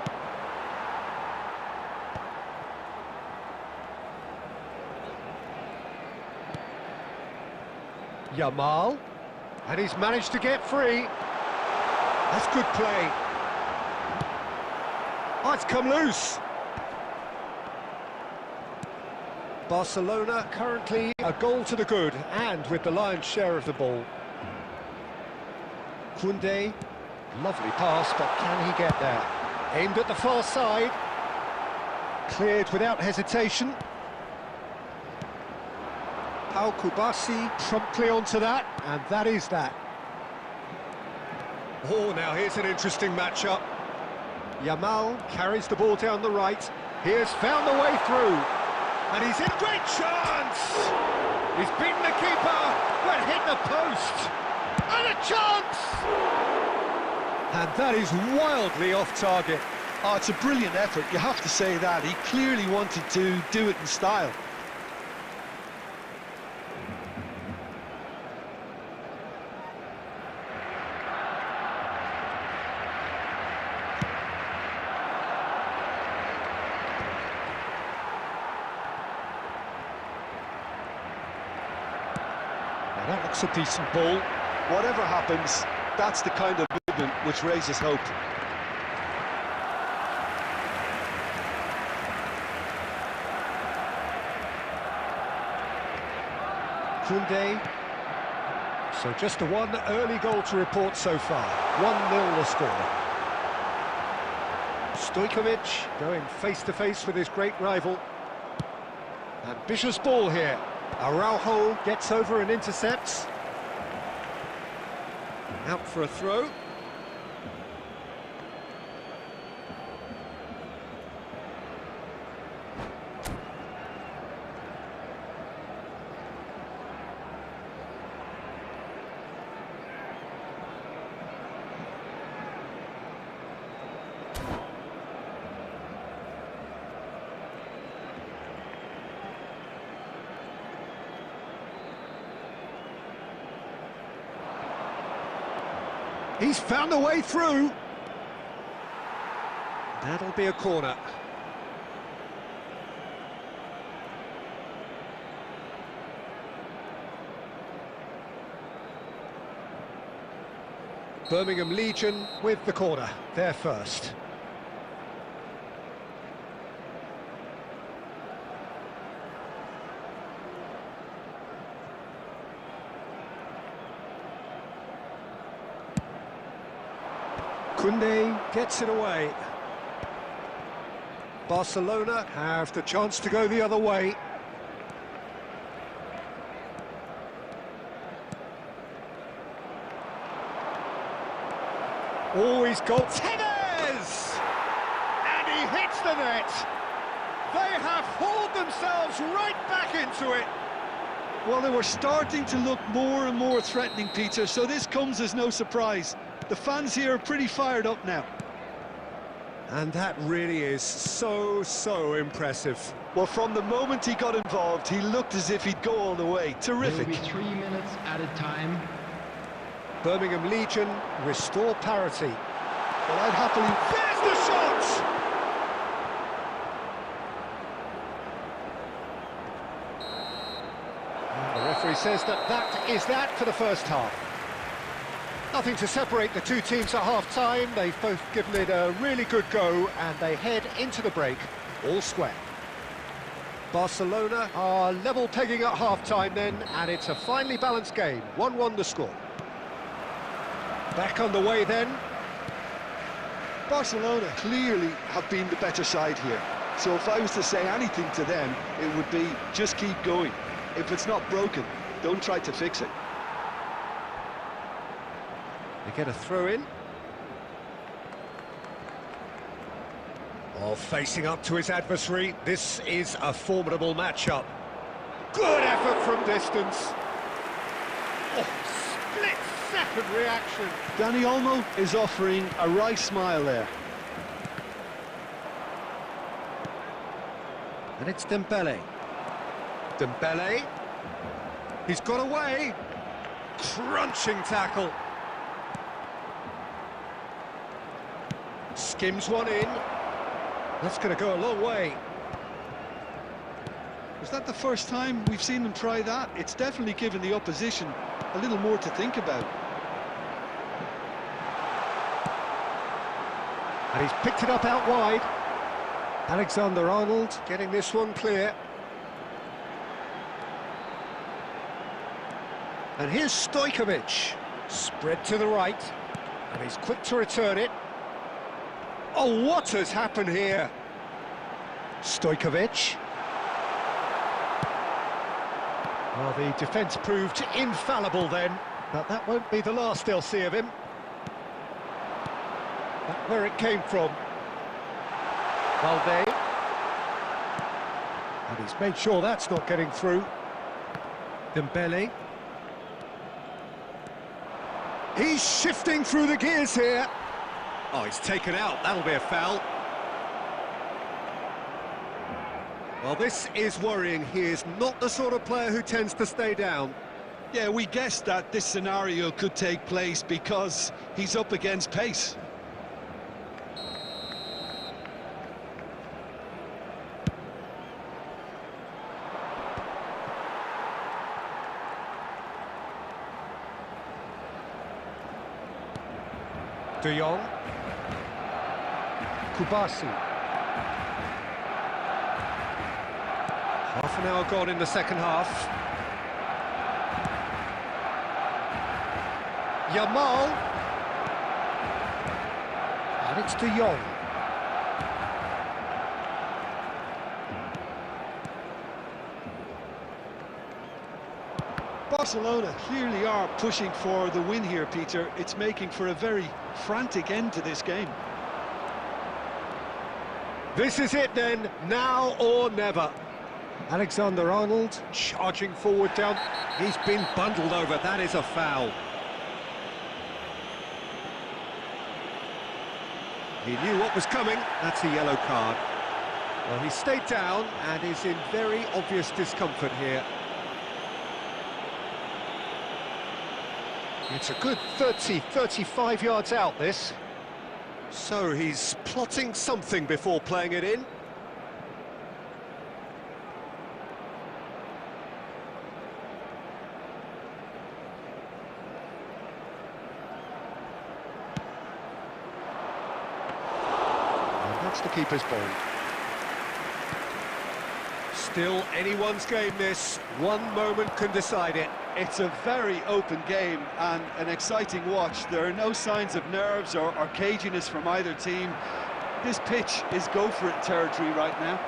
Yamal, and he's managed to get free. That's good play. Oh, it's come loose. Barcelona currently a goal to the good, and with the lion's share of the ball. Koundé, lovely pass, but can he get there? Aimed at the far side. Cleared without hesitation. Pau Kubasi promptly onto that, and that is that. Oh, now here's an interesting matchup. Yamal carries the ball down the right. He has found the way through, and he's in great chance! He's beaten the keeper, but hit the post! And a chance! And that is wildly off target. Oh, it's a brilliant effort, you have to say that. He clearly wanted to do it in style. That looks a decent ball. Whatever happens, that's the kind of movement which raises hope. Koundé. So just a one early goal to report so far. 1-0 the score. Stojkovic going face-to-face with his great rival. Ambitious ball here. Araujo gets over and intercepts. Out for a throw. He's found a way through. That'll be a corner. Birmingham Legion with the corner, they're first. Koundé gets it away. Barcelona have the chance to go the other way. Oh, he's got Tevez! And he hits the net! They have hauled themselves right back into it! Well, they were starting to look more and more threatening, Peter, so this comes as no surprise. The fans here are pretty fired up now. And that really is so impressive. Well, from the moment he got involved, he looked as if he'd go all the way. Terrific. There will be 3 minutes added time. Birmingham Legion restore parity. Well, I'd happily... There's the shot! The referee says that is that for the first half. Nothing to separate the two teams at half-time. They've both given it a really good go, and they head into the break all square. Barcelona are level pegging at half-time then, and it's a finely balanced game. 1-1 the score. Back underway then. Barcelona clearly have been the better side here. So if I was to say anything to them, it would be just keep going. If it's not broken, don't try to fix it. They get a throw in. Oh, facing up to his adversary. This is a formidable matchup. Good effort from distance. Oh, split-second reaction. Dani Olmo is offering a wry smile there. And it's Dembele. Dembele. He's got away. Crunching tackle. Skims one in. That's going to go a long way. Was that the first time we've seen them try that? It's definitely given the opposition a little more to think about. And he's picked it up out wide. Alexander-Arnold getting this one clear. And here's Stojkovic. Spread to the right. And he's quick to return it. Oh, what has happened here? Stojkovic. Well, the defence proved infallible then, but that won't be the last they'll see of him. That's where it came from. Valde. And he's made sure that's not getting through. Dembele. He's shifting through the gears here. Oh, he's taken out. That'll be a foul. Well, this is worrying. He is not the sort of player who tends to stay down. Yeah, we guessed that this scenario could take place because he's up against pace. De Jong. Kubasi. Half an hour gone in the second half. Yamal. And it's De Jong. Barcelona clearly are pushing for the win here, Peter. It's making for a very frantic end to this game. This is it then, now or never. Alexander-Arnold charging forward down. He's been bundled over, that is a foul. He knew what was coming, that's a yellow card. Well, he stayed down and is in very obvious discomfort here. It's a good 30-35 yards out, this. So he's plotting something before playing it in. And that's the keeper's ball. Still anyone's game, this. One moment can decide it. It's a very open game and an exciting watch. There are no signs of nerves or caginess from either team. This pitch is go-for-it territory right now.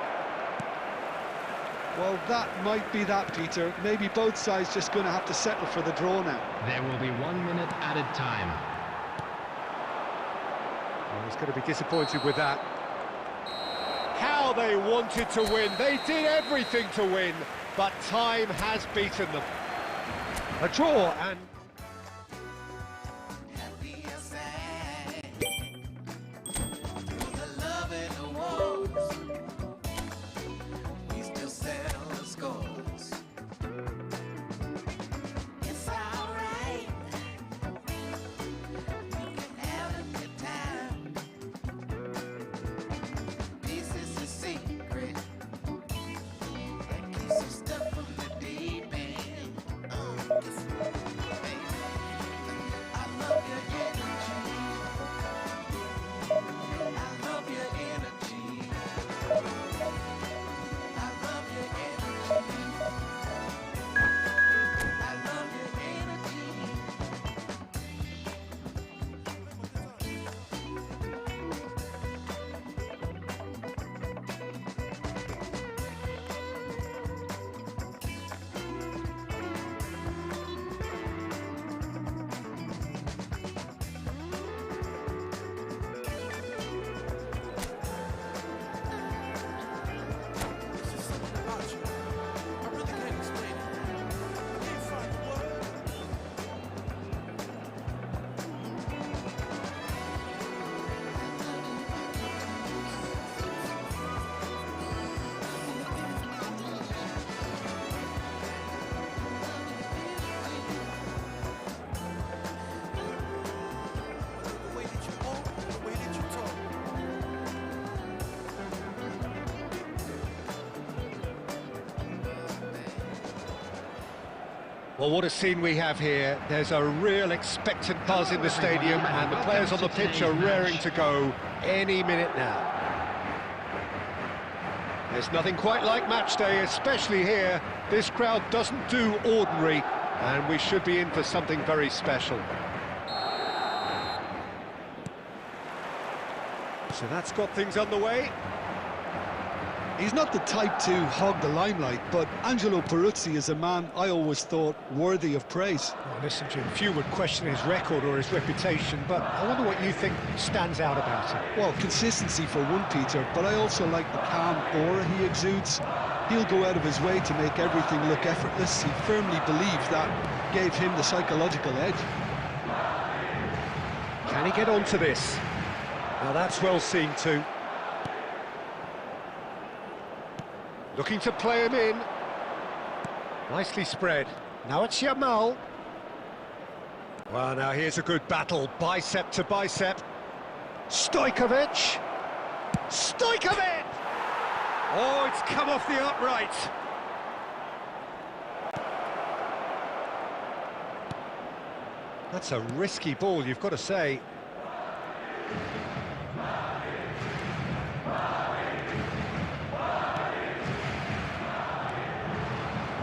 Well, that might be that, Peter. Maybe both sides just going to have to settle for the draw now. There will be 1 minute added time. Well, he's going to be disappointed with that. How they wanted to win. They did everything to win, but time has beaten them. A draw and... Well, what a scene we have here. There's a real expectant buzz in the stadium, and the players on the pitch are raring to go any minute now. There's nothing quite like match day, especially here. This crowd doesn't do ordinary, and we should be in for something very special. So that's got things underway. He's not the type to hog the limelight, but Angelo Peruzzi is a man I always thought worthy of praise. Well, listen, Jim, few would question his record or his reputation, but I wonder what you think stands out about him. Well, consistency for one, Peter, but I also like the calm aura he exudes. He'll go out of his way to make everything look effortless. He firmly believes that gave him the psychological edge. Can he get onto this? Now that's well seen too. Looking to play him in. Nicely spread. Now it's Yamal. Well, now here's a good battle, bicep to bicep. Stojkovic. Stojkovic! Oh, it's come off the upright. That's a risky ball, you've got to say.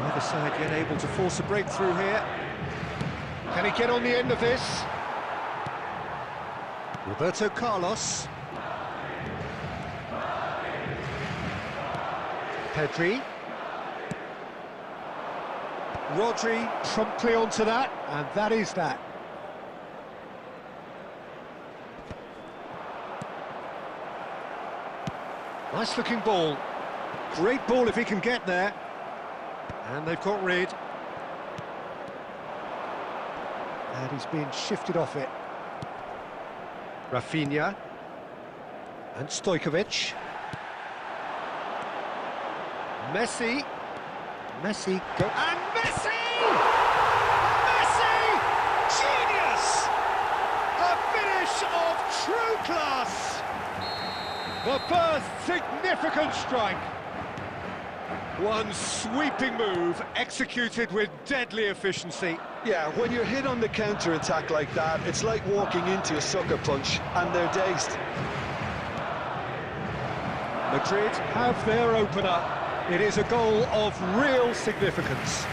Either side yet able to force a breakthrough here. Can he get on the end of this? Roberto Carlos. Pedri. Rodri promptly onto that, and that is that. Nice looking ball. Great ball if he can get there. And they've got rid. And he's being shifted off it. Rafinha. And Stojkovic. Messi. Messi go. And Messi! Messi! Genius! A finish of true class! The first significant strike. One sweeping move, executed with deadly efficiency. Yeah, when you're hit on the counter-attack like that, it's like walking into a sucker punch, and they're dazed. Madrid have their opener. It is a goal of real significance.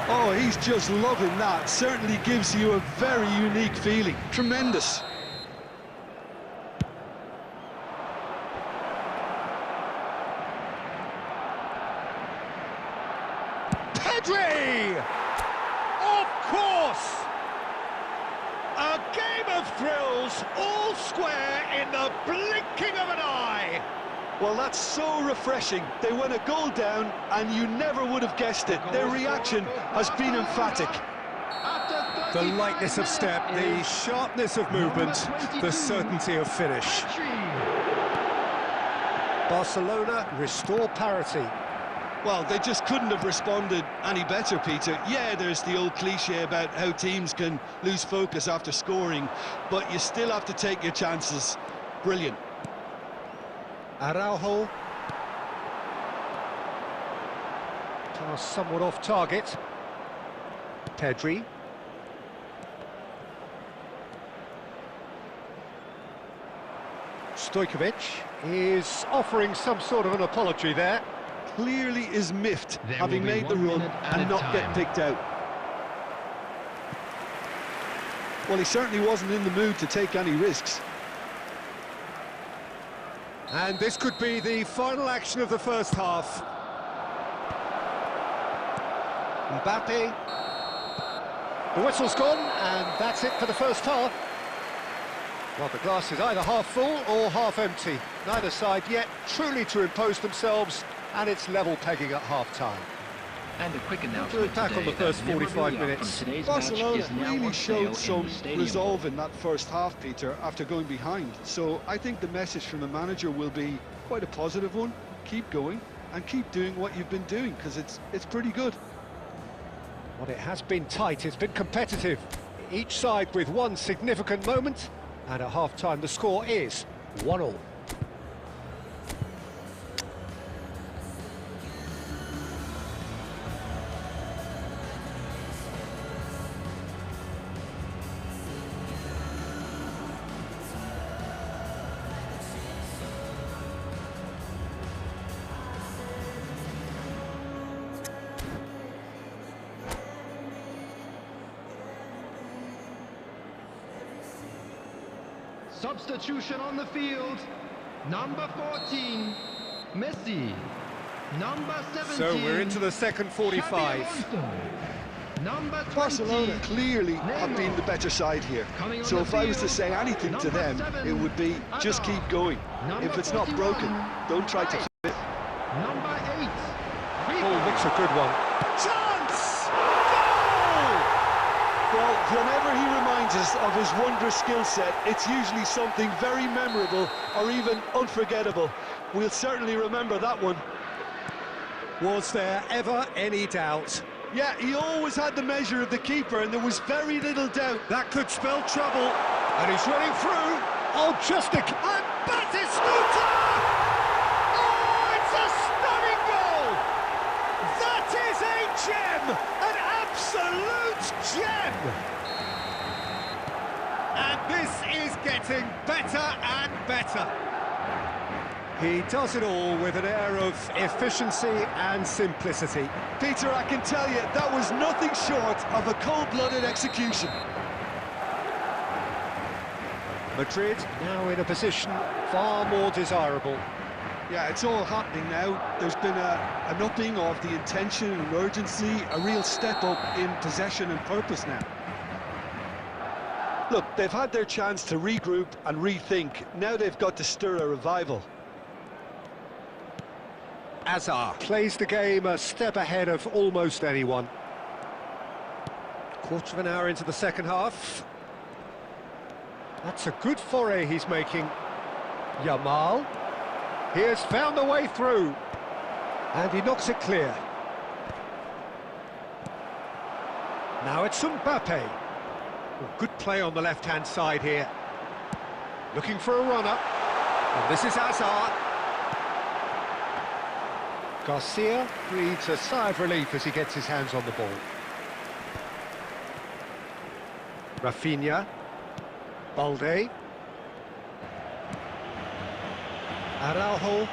Oh, he's just loving that. Certainly gives you a very unique feeling. Tremendous. Pedri! Of course! A game of thrills, all square in the blinking of an eye. Well, that's so refreshing. They went a goal down, and you never would have guessed it. Their reaction has been emphatic. The lightness of step, the sharpness of movement, the certainty of finish. Barcelona restore parity. Well, they just couldn't have responded any better, Peter. Yeah, there's the old cliche about how teams can lose focus after scoring, but you still have to take your chances. Brilliant. Araujo. Pass somewhat off target. Pedri. Stojkovic is offering some sort of an apology there. Clearly is miffed, having made the run and not get picked out. Well, he certainly wasn't in the mood to take any risks. And this could be the final action of the first half. Mbappe. The whistle's gone, and that's it for the first half. Well, the glass is either half full or half empty. Neither side yet truly to impose themselves, and it's level pegging at half-time. And a quick announcement back on the today first 45 minutes. Barcelona really showed some resolve in that first half, Peter, after going behind. So I think the message from the manager will be quite a positive one. Keep going and keep doing what you've been doing, because it's pretty good. Well, it has been tight, it's been competitive. Each side with one significant moment, and at half-time the score is 1-1. Substitution on the field. Number 14, Messi. Number 17. So we're into the second 45. Number 20, Barcelona clearly have been the better side here. So if I was to say anything to them, it would be just keep going. If it's not broken, don't try to fix it. Number 8. Oh, that's a good one. Chance! Goal! Well, whenever he reminds us of his wondrous skill set, it's usually something very memorable or even unforgettable. We'll certainly remember that one. Was there ever any doubt? Yeah, he always had the measure of the keeper, and there was very little doubt. That could spell trouble. And he's running through. Oh, just a... And Batistuta! Oh, it's a stunning goal! That is a gem! An absolute gem! And this is getting better and better. He does it all with an air of efficiency and simplicity. Peter, I can tell you, that was nothing short of a cold-blooded execution. Madrid now in a position far more desirable. Yeah, it's all happening now. There's been an upping of the intention and urgency, a real step up in possession and purpose now. Look, they've had their chance to regroup and rethink. Now they've got to stir a revival. Azar plays the game a step ahead of almost anyone. Quarter of an hour into the second half. That's a good foray he's making. Yamal. He has found the way through. And he knocks it clear. Now it's Mbappe. Oh, good play on the left-hand side here. Looking for a runner. And this is Azar. Garcia breathes a sigh of relief as he gets his hands on the ball. Rafinha. Balde. Araujo.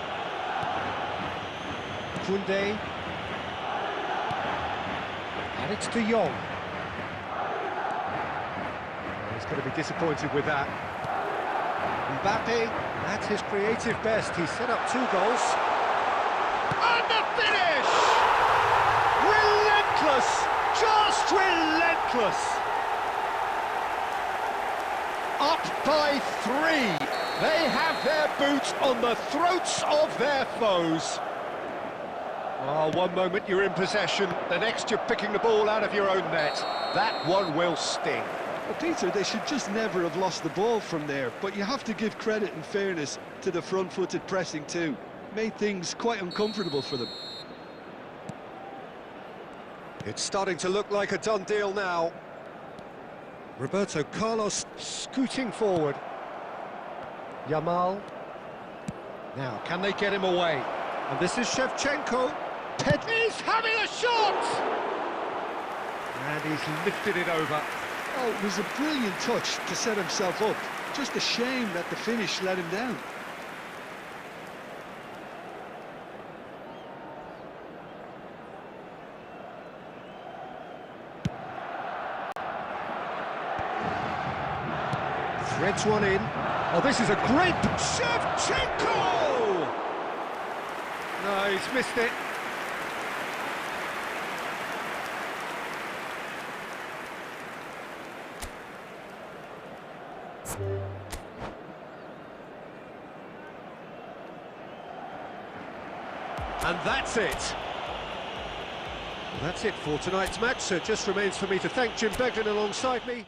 Koundé. And it's De Jong. He's going to be disappointed with that. Mbappe, at his creative best, he set up 2 goals. And the finish! Relentless! Just relentless! Up by 3. They have their boots on the throats of their foes. Oh, one moment you're in possession, the next you're picking the ball out of your own net. That one will sting. Well, Peter, they should just never have lost the ball from there, but you have to give credit and fairness to the front-footed pressing too. Made things quite uncomfortable for them. It's starting to look like a done deal now. Roberto Carlos scooting forward. Yamal. Now, can they get him away? And this is Shevchenko. He's having a shot! And he's lifted it over. Oh, it was a brilliant touch to set himself up. Just a shame that the finish let him down. Threads one in. Oh, this is a great... Shevchenko! No, he's missed it. And that's it. Well, that's it for tonight's match, so it just remains for me to thank Jim Beglin alongside me.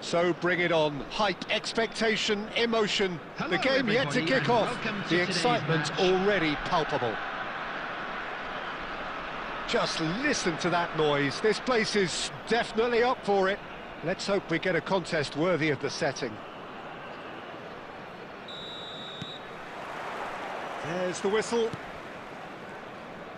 So bring it on. Hype, expectation, emotion. Hello, The game yet to everybody, kick and off. welcome to The today's excitement match. already palpable. Just listen to that noise. This place is definitely up for it. Let's hope we get a contest worthy of the setting. There's the whistle.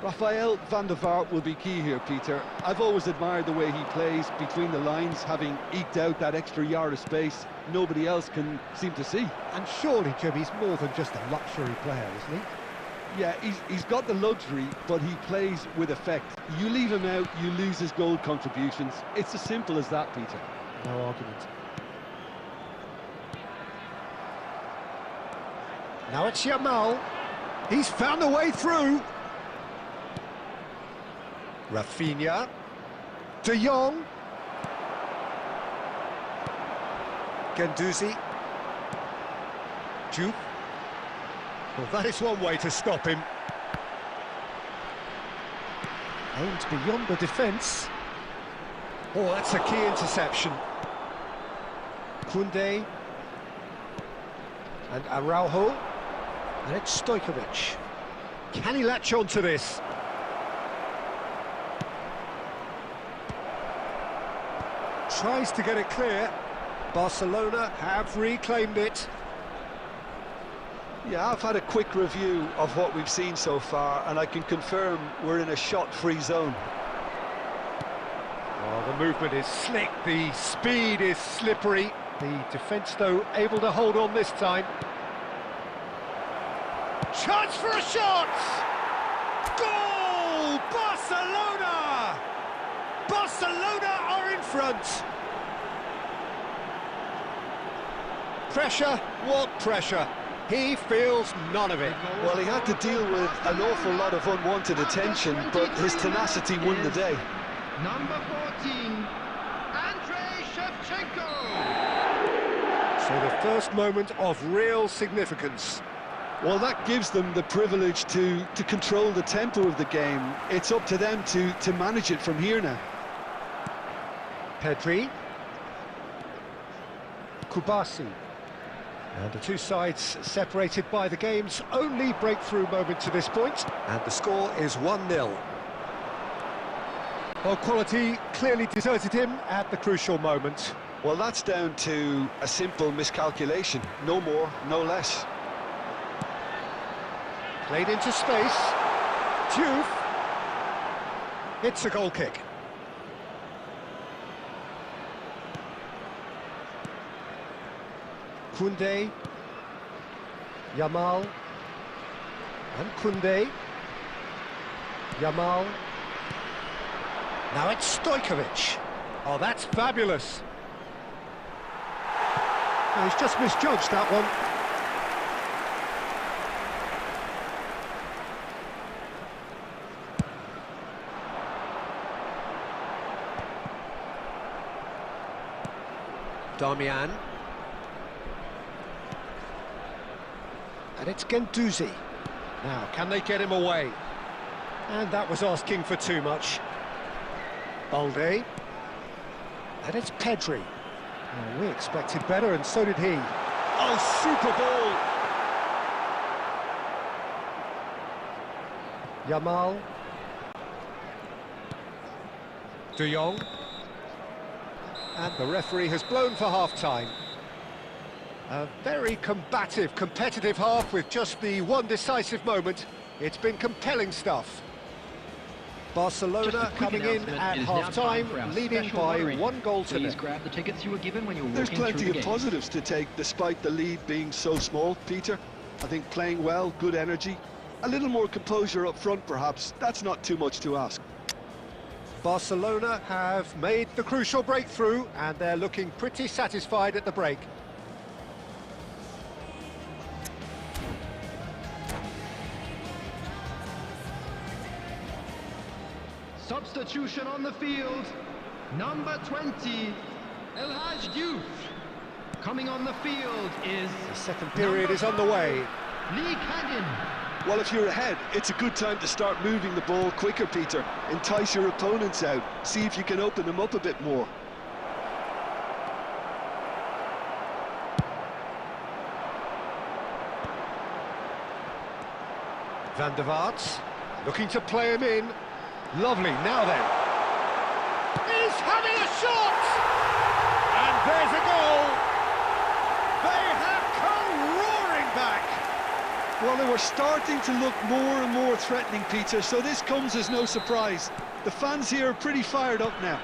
Rafael van der Vaart will be key here, Peter. I've always admired the way he plays between the lines, having eked out that extra yard of space nobody else can seem to see. And surely, Jim, he's more than just a luxury player, isn't he? Yeah, he's got the luxury, but he plays with effect. You leave him out, you lose his goal contributions. It's as simple as that, Peter. No argument. Now it's Yamal. He's found a way through. Rafinha. De Jong. Guendouzi. Juve. Well, that is one way to stop him. Aimed beyond the defence. Oh, that's a key interception. Koundé. And Araujo. And it's Stojkovic. Can he latch on to this? Tries to get it clear. Barcelona have reclaimed it. Yeah, I've had a quick review of what we've seen so far, and I can confirm we're in a shot-free zone. Oh, the movement is slick, the speed is slippery. The defence, though, able to hold on this time. Chance for a shot! Goal! Barcelona! Barcelona are in front! Pressure? What pressure? He feels none of it. Well, he had to deal with an awful lot of unwanted attention, but his tenacity won the day. Number 14, Andrei Shevchenko. So the first moment of real significance. Well, that gives them the privilege to control the tempo of the game. It's up to them to manage it from here now. Pedri. Kubasi. And the two sides separated by the game's only breakthrough moment to this point. And the score is 1-0. Well, quality clearly deserted him at the crucial moment. Well, that's down to a simple miscalculation. No more, no less. Played into space. Juve. It's a goal kick. Koundé. Yamal. And Koundé. Yamal. Now it's Stojkovic. Oh, that's fabulous. Oh, he's just misjudged that one. Darmian. And it's Guendouzi. Now, can they get him away? And that was asking for too much. Balde. And it's Pedri. Oh, we expected better, and so did he. Oh, super ball! Yamal. De Jong. And the referee has blown for half-time. A very combative, competitive half with just the one decisive moment. It's been compelling stuff. Barcelona coming in at half-time, leading by 1-goal to Please nil. grab the tickets you were given when you were There's walking through plenty the of gate. positives to take, despite the lead being so small, Peter. I think playing well, good energy. A little more composure up front, perhaps. That's not too much to ask. Barcelona have made the crucial breakthrough, and they're looking pretty satisfied at the break. Substitution on the field, number 20, El Hadj Diouf. Coming on the field is... The second period is underway. Lee Cannon. Well, if you're ahead, it's a good time to start moving the ball quicker, Peter. Entice your opponents out. See if you can open them up a bit more. Van der Vaart, looking to play him in. Lovely, now then. He's having a shot! And there's a goal! They have come roaring back! Well, they were starting to look more and more threatening, Peter, so this comes as no surprise. The fans here are pretty fired up now.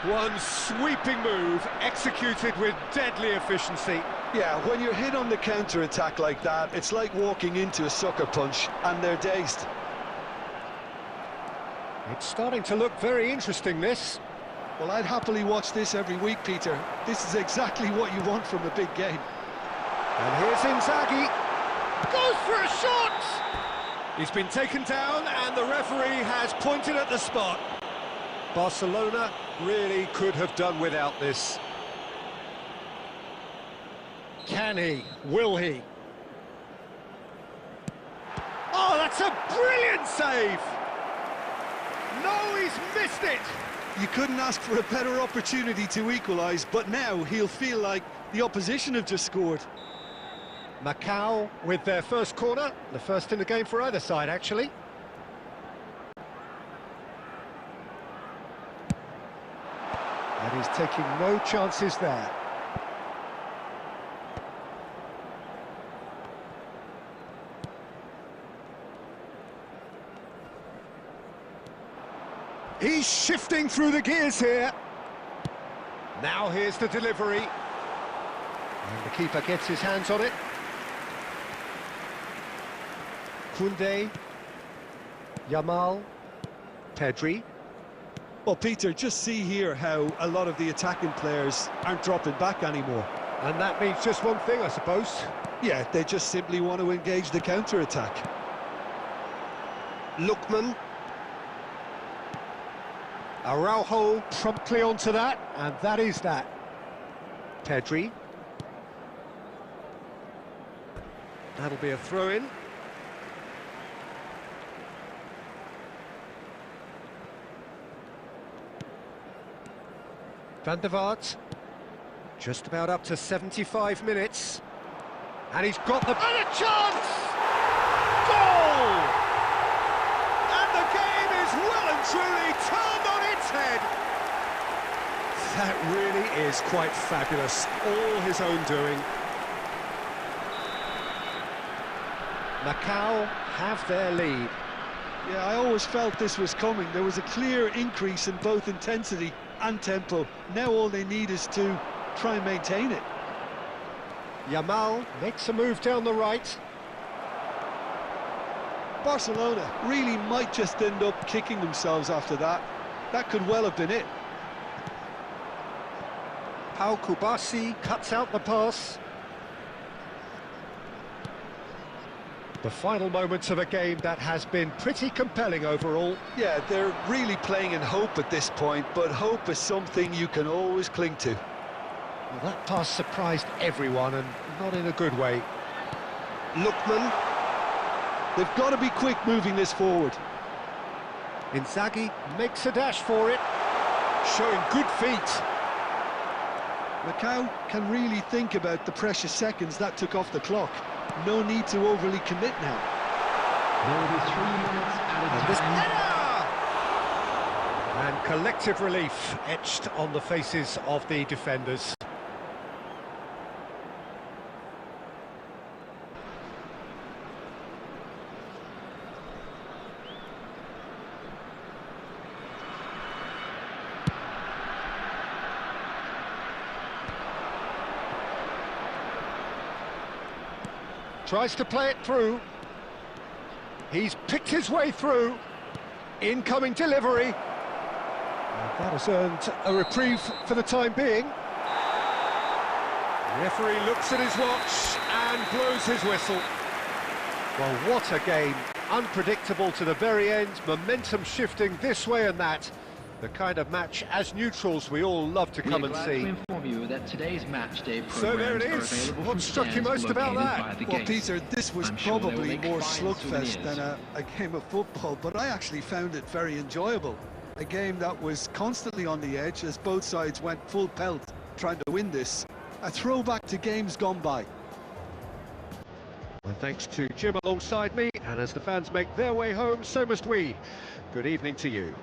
One sweeping move, executed with deadly efficiency. Yeah, when you're hit on the counter-attack like that, it's like walking into a sucker punch, and they're dazed. It's starting to look very interesting, this. Well, I'd happily watch this every week, Peter. This is exactly what you want from a big game. And here's Inzaghi. Goes for a shot! He's been taken down, and the referee has pointed at the spot. Barcelona really could have done without this. Can he? Will he? Oh, that's a brilliant save! No, he's missed it! You couldn't ask for a better opportunity to equalise, but now he'll feel like the opposition have just scored. Macau with their first corner, the first in the game for either side, actually. And he's taking no chances there. He's shifting through the gears here. Now here's the delivery. And the keeper gets his hands on it. Koundé, Yamal, Pedri. Well, Peter, just see here how a lot of the attacking players aren't dropping back anymore. And that means just one thing, I suppose. Yeah, they just simply want to engage the counter-attack. Lookman. Araujo promptly onto that, and that is that. Pedri. That'll be a throw-in. Van der Vaart, just about up to 75 minutes. And he's got the... And a chance! Goal! And the game is well and truly turned on its head. That really is quite fabulous. All his own doing. Macau have their lead. Yeah, I always felt this was coming. There was a clear increase in both intensity and tempo. Now all they need is to try and maintain it. Yamal makes a move down the right. Barcelona really might just end up kicking themselves after that. That could well have been it. Pau Kubasi cuts out the pass. The final moments of a game that has been pretty compelling overall. Yeah, they're really playing in hope at this point, but hope is something you can always cling to. Well, that pass surprised everyone, and not in a good way. Lookman. They've got to be quick moving this forward. Inzaghi makes a dash for it, showing good feet. Macau can really think about the precious seconds that took off the clock. No need to overly commit now. There will be 3 minutes added time. And collective relief etched on the faces of the defenders. Tries to play it through. He's picked his way through. Incoming delivery. And that has earned a reprieve for the time being. The referee looks at his watch and blows his whistle. Well, what a game. Unpredictable to the very end. Momentum shifting this way and that. The kind of match, as neutrals, we all love to come and see. To inform you that today's match day So there it is. What struck you most about that? Well, Peter, this was probably more slugfest than a game of football, but I actually found it very enjoyable. A game that was constantly on the edge as both sides went full pelt trying to win this. A throwback to games gone by. And thanks to Jim alongside me. And as the fans make their way home, so must we. Good evening to you.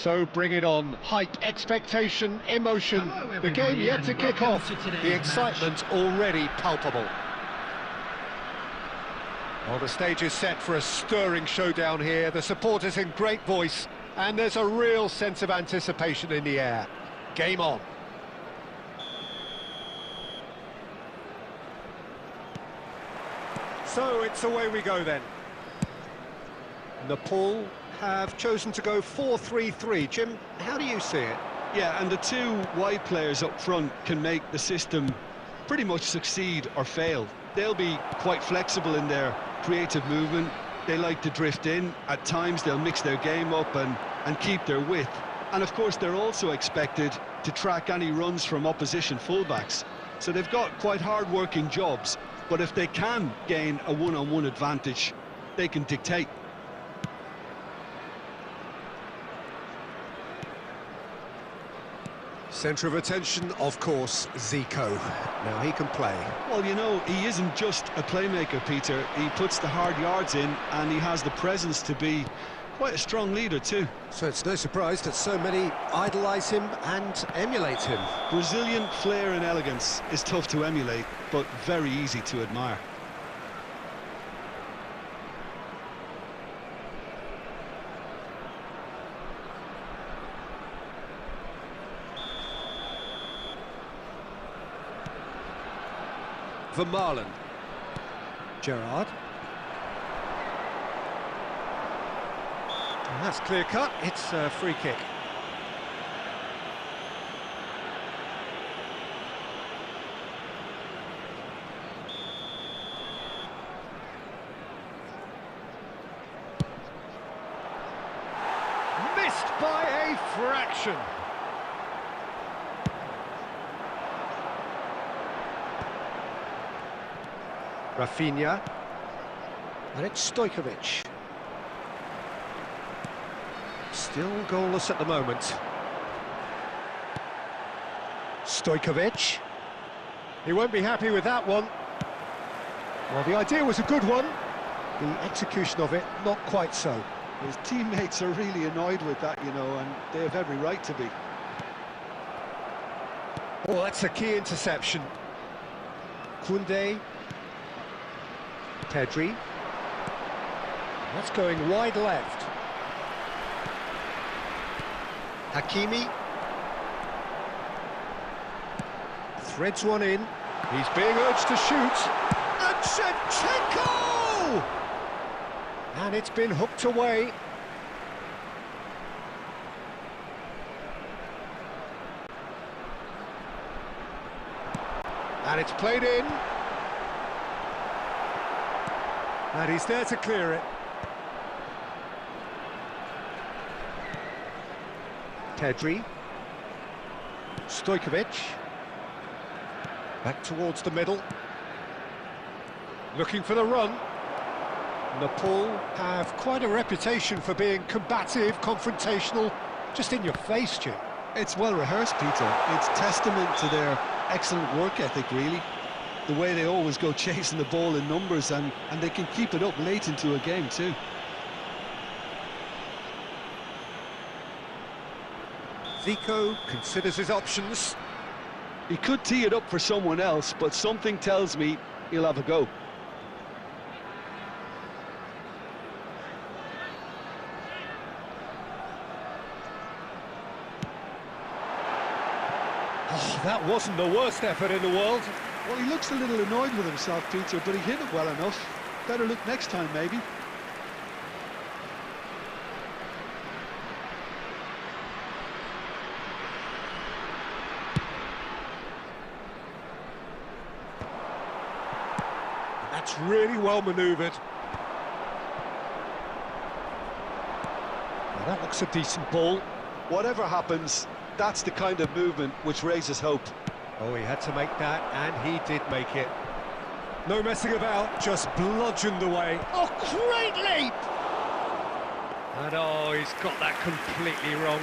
So bring it on. Hype, expectation, emotion. Hello, The game yet to kick welcome off. to today's The excitement already palpable. Well, the stage is set for a stirring showdown here. The supporters in great voice, and there's a real sense of anticipation in the air. Game on. So it's away we go then. Nepal have chosen to go 4-3-3. Jim, how do you see it? Yeah, and the two wide players up front can make the system pretty much succeed or fail. They'll be quite flexible in their creative movement. They like to drift in. At times they'll mix their game up and keep their width. And of course they're also expected to track any runs from opposition fullbacks. So they've got quite hard-working jobs, but if they can gain a one-on-one advantage, they can dictate. Centre of attention, of course, Zico. Now he can play. Well, you know, he isn't just a playmaker, Peter. He puts the hard yards in, and he has the presence to be quite a strong leader too. So it's no surprise that so many idolise him and emulate him. Brazilian flair and elegance is tough to emulate, but very easy to admire. Vermaelen. Gerrard. And that's clear cut. It's a free kick. Just by a fraction. Rafinha. And it's Stojkovic. Still goalless at the moment. Stojkovic. He won't be happy with that one. Well, the idea was a good one. The execution of it, not quite so. His teammates are really annoyed with that, you know, and they have every right to be. Oh, that's a key interception. Koundé. Pedri. That's going wide left. Hakimi. Threads one in. He's being urged to shoot. And Shevchenko! And it's been hooked away. And it's played in. And he's there to clear it. Pedri. Stojkovic. Back towards the middle. Looking for the run. Nepal have quite a reputation for being combative, confrontational, just in your face, Jim. It's well rehearsed, Peter. It's testament to their excellent work ethic, really. The way they always go chasing the ball in numbers, and they can keep it up late into a game too. Zico considers his options. He could tee it up for someone else, but something tells me he'll have a go. Oh, that wasn't the worst effort in the world. Well, he looks a little annoyed with himself, Peter, but he hit it well enough. Better look next time, maybe. That's really well manoeuvred. Well, that looks a decent ball. Whatever happens, that's the kind of movement which raises hope. Oh, he had to make that, and he did make it. No messing about, just bludgeoned away. Oh, great leap! And oh, he's got that completely wrong.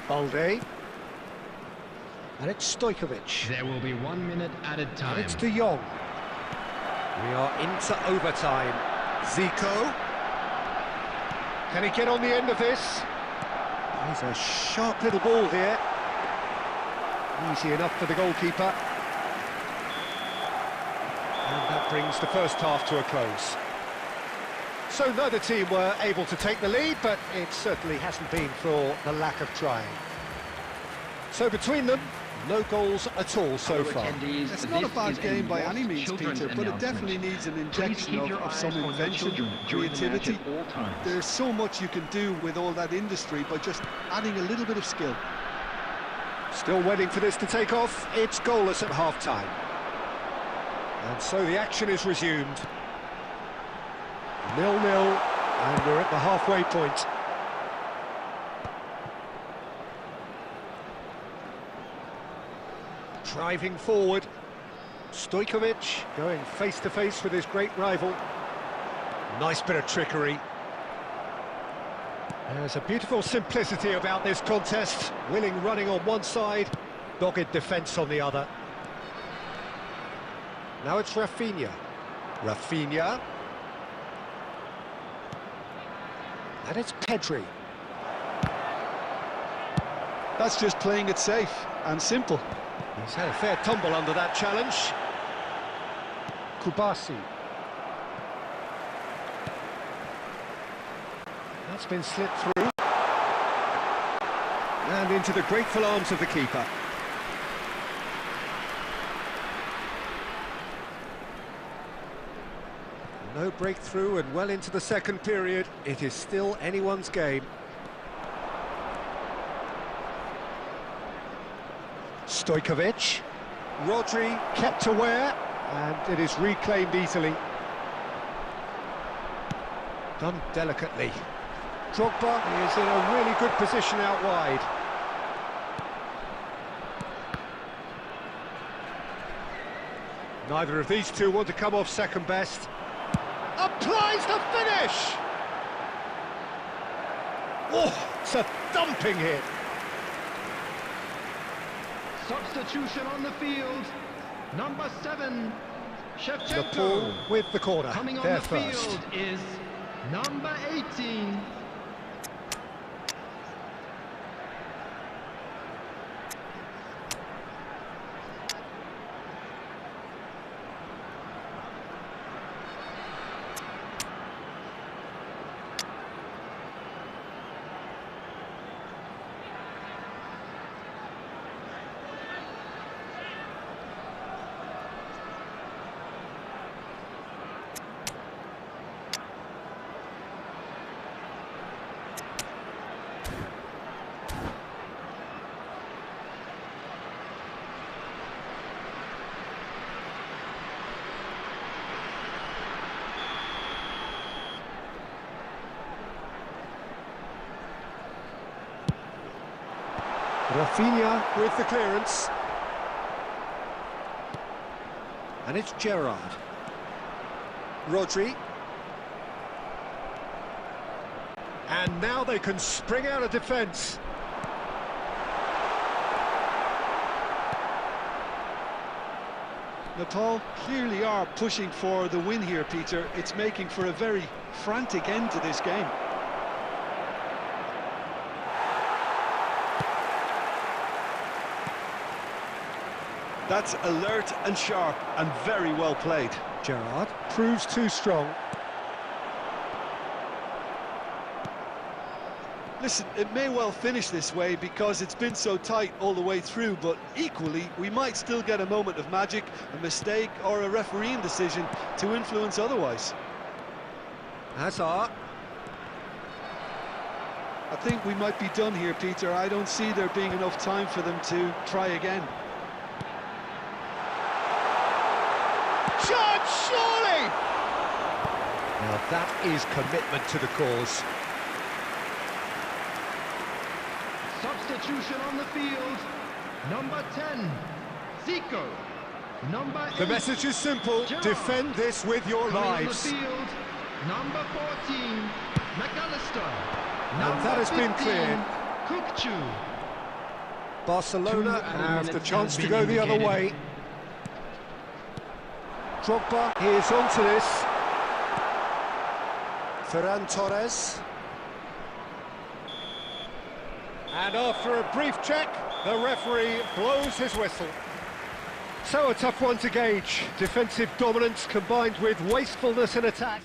Balde. And it's Stojkovic. There will be 1 minute added time. And it's De Jong. We are into overtime. Zico. Can he get on the end of this? He's a sharp little ball here. Easy enough for the goalkeeper. And that brings the first half to a close. So neither team were able to take the lead, but it certainly hasn't been for the lack of trying. So between them, no goals at all so far. It's not a bad game by any means, Peter, but it definitely needs an injection of some invention, creativity. There's so much you can do with all that industry by just adding a little bit of skill. Still waiting for this to take off. It's goalless at half-time. And so the action is resumed. 0-0, and we're at the halfway point. Driving forward, Stojkovic going face-to-face with his great rival. Nice bit of trickery. There's a beautiful simplicity about this contest. Willing running on one side, dogged defence on the other. Now it's Rafinha. Rafinha. And it's Pedri. That's just playing it safe and simple. He's had a fair tumble under that challenge. Kubasi. That's been slipped through. And into the grateful arms of the keeper. No breakthrough, and well into the second period. It is still anyone's game. Stojkovic. Rodri kept aware, and it is reclaimed easily. Done delicately. Drogba is in a really good position out wide. Neither of these two want to come off second best. Applies the finish! Oh, it's a thumping hit. Substitution on the field. Number 7, Shevchenko. Nepal with the corner. Coming on They're the first. field is number 18. Rafinha with the clearance. And it's Gerrard. Rodri. And now they can spring out of defence. Nepal clearly are pushing for the win here, Peter. It's making for a very frantic end to this game. That's alert and sharp and very well played. Gerrard proves too strong. Listen, it may well finish this way because it's been so tight all the way through, but equally, we might still get a moment of magic, a mistake or a refereeing decision to influence otherwise. Hazard. I think we might be done here, Peter. I don't see there being enough time for them to try again. Shot, surely! Now that is commitment to the cause. Substitution on the field. Number 10, Zico. Number 8, The message is simple. Gerrard. Defend this with your Coming on the lives. field, number 14, McAllister. And that has been cleared. Kukchu. Barcelona Two added have the minutes chance has to been go the other indicated. way. Drogba is onto this. Ferran Torres. And after a brief check, the referee blows his whistle. So a tough one to gauge. Defensive dominance combined with wastefulness in attack.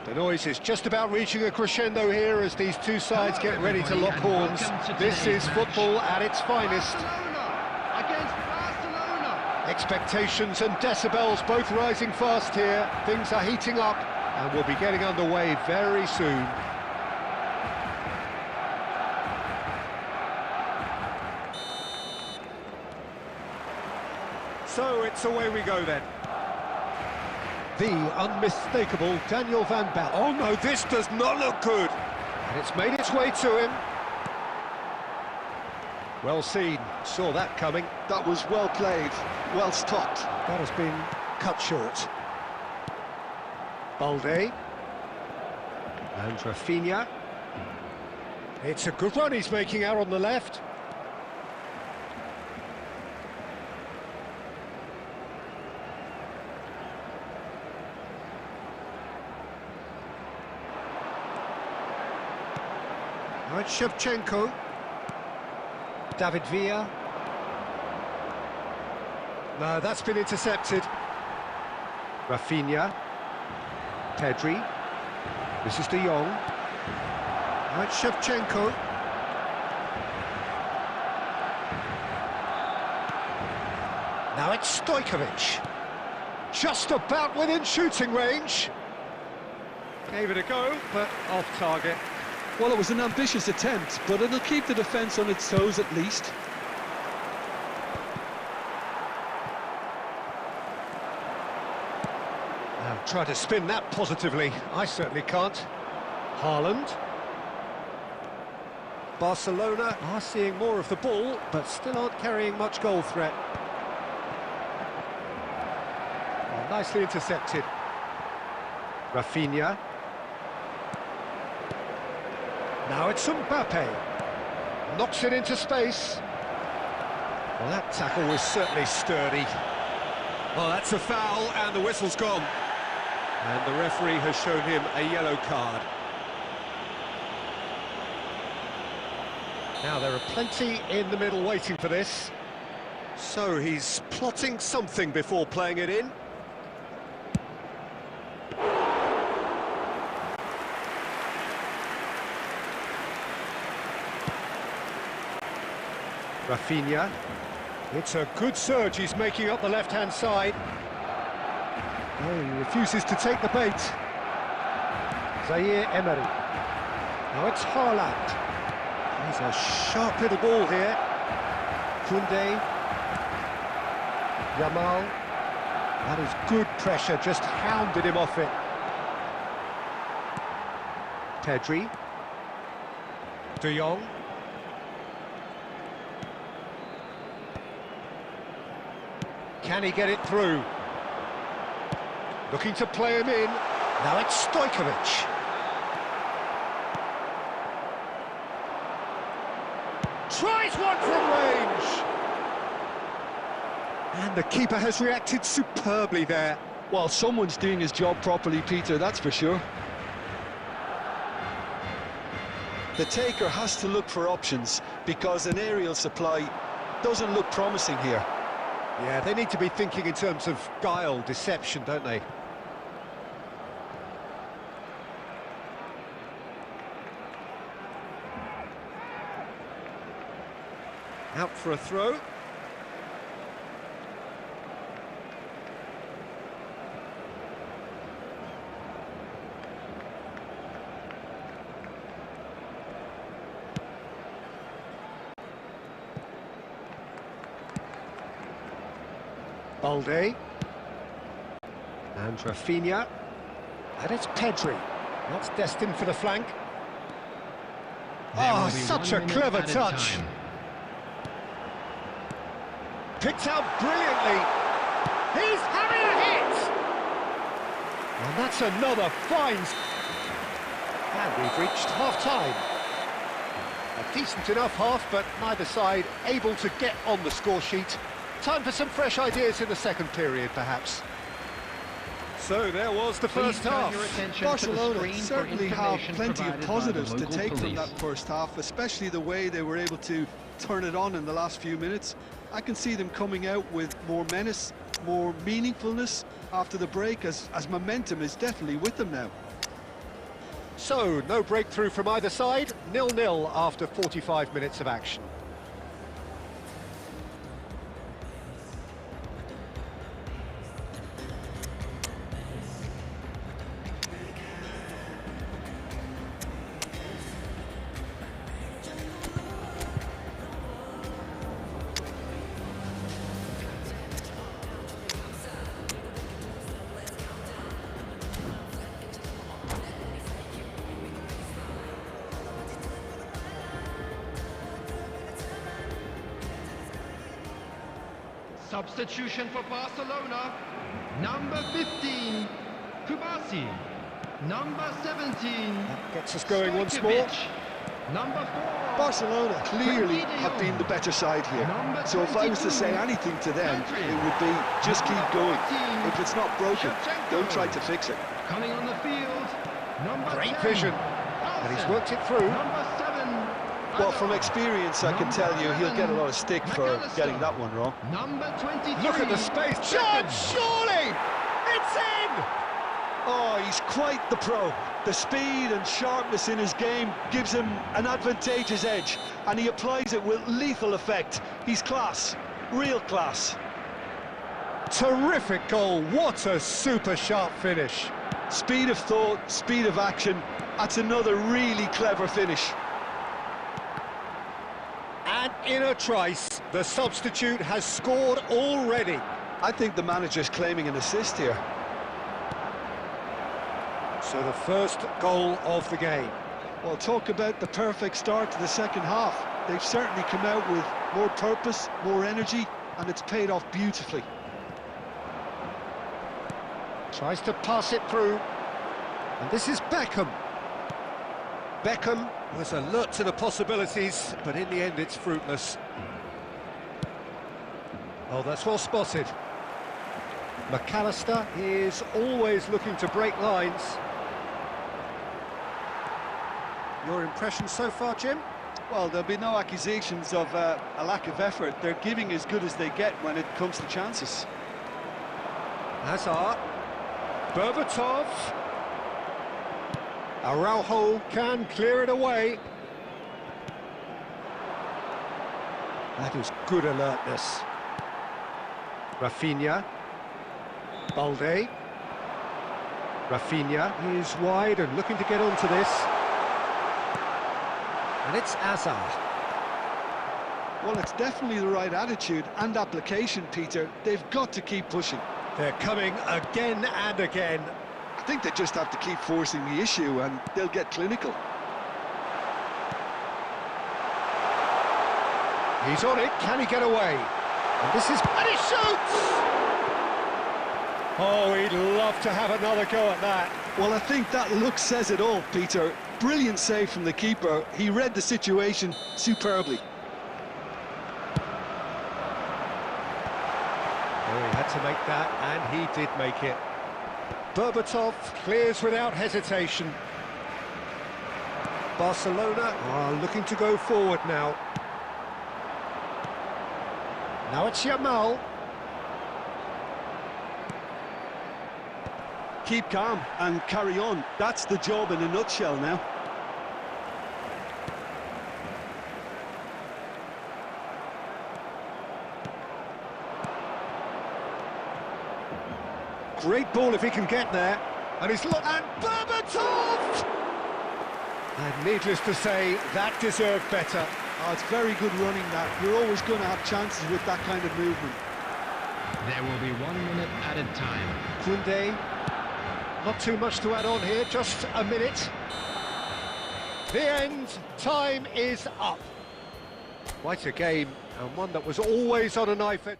The noise is just about reaching a crescendo here as these two sides get ready to lock horns. This is football at its finest. Barcelona against Barcelona. Expectations and decibels both rising fast here. Things are heating up and we'll be getting underway very soon. So it's away we go then. The unmistakable Daniel van Belt. Oh no, this does not look good. And it's made its way to him. Well seen, saw that coming. That was well played, well stopped. That has been cut short. Balde. And Rafinha. It's a good run he's making out on the left. Now it's Shevchenko. David Villa. No, that's been intercepted. Rafinha. Pedri. This is De Jong. Now it's Shevchenko. Now it's Stojkovic. Just about within shooting range. Gave it a go, but off target. Well, it was an ambitious attempt, but it'll keep the defence on its toes at least. Now try to spin that positively. I certainly can't. Haaland. Barcelona are seeing more of the ball, but still aren't carrying much goal threat. Well, nicely intercepted. Rafinha. Now it's Mbappe. Knocks it into space. Well, that tackle was certainly sturdy. Well, that's a foul, and the whistle's gone. And the referee has shown him a yellow card. Now, there are plenty in the middle waiting for this. So he's plotting something before playing it in. Rafinha. It's a good surge he's making up the left-hand side. Oh, he refuses to take the bait. Zaire Emery. Now it's Haaland. He's a sharp little ball here. Koundé. Yamal. That is good pressure, just hounded him off it. Pedri. De Jong. Can he get it through? Looking to play him in. Now it's Stojkovic. Tries one from range. And the keeper has reacted superbly there. Well, someone's doing his job properly, Peter, that's for sure. The taker has to look for options because an aerial supply doesn't look promising here. Yeah, they need to be thinking in terms of guile, deception, don't they? Out for a throw. Balde. And Rafinha. And it's Pedri. That's destined for the flank. Oh, such a clever touch. Picked out brilliantly. He's having a hit! And that's another fine... And we've reached half-time. A decent enough half, but neither side able to get on the score sheet. Time for some fresh ideas in the second period, perhaps. So there was the first half. Barcelona certainly have plenty of positives to take from that first half, especially the way they were able to turn it on in the last few minutes. I can see them coming out with more menace, more meaningfulness after the break, as momentum is definitely with them now. So, no breakthrough from either side, 0-0 after 45 minutes of action. Substitution for Barcelona. Number 15, Kubasi. Number 17, That gets us going once more. Stojkovic. Number 4, Barcelona clearly Ritwik. have been the better side here. Number So if I was to say 22, anything to them, Ritwik. it would be just keep Number going. 14, If it's not broken, Shevchenko. don't try to fix it. Coming on the field, number Great 10, vision, and he's Alsen. worked it through. Number 7, Well, from Adol. experience, I can tell you he'll get a lot of stick for McAllister. getting that one wrong. Number 23. Look at the space. Chance, surely! It's in! Oh, he's quite the pro. The speed and sharpness in his game gives him an advantageous edge, and he applies it with lethal effect. He's class, real class. Terrific goal. What a super sharp finish. Speed of thought, speed of action. That's another really clever finish. And in a trice, the substitute has scored already. I think the manager's claiming an assist here. So the first goal of the game. Well, talk about the perfect start to the second half. They've certainly come out with more purpose, more energy, and it's paid off beautifully. Tries to pass it through. And this is Beckham. Beckham was alert to the possibilities, but in the end it's fruitless. Oh, that's well spotted. McAllister is always looking to break lines. Your impression so far, Jim? Well, there'll be no accusations of a lack of effort. They're giving as good as they get when it comes to chances. Hazard. Berbatov. Araujo can clear it away. That is good alertness. Rafinha. Balde. Rafinha is wide and looking to get onto this. And it's Hazard. Well, it's definitely the right attitude and application, Peter. They've got to keep pushing. They're coming again and again. I think they just have to keep forcing the issue and they'll get clinical. He's on it, can he get away? And this is... and he shoots! Oh, he'd love to have another go at that. Well, I think that look says it all, Peter. Brilliant save from the keeper. He read the situation superbly. Oh, he had to make that, and he did make it. Berbatov clears without hesitation. Barcelona are looking to go forward now. Now it's Yamal. Keep calm and carry on. That's the job in a nutshell now. Great ball if he can get there. And he's looked at Berbatov! And needless to say, that deserved better. Oh, it's very good running that. You're always going to have chances with that kind of movement. There will be 1 minute added time. Koundé, not too much to add on here, just a minute. The end, time is up. Quite a game, and one that was always on a knife edge.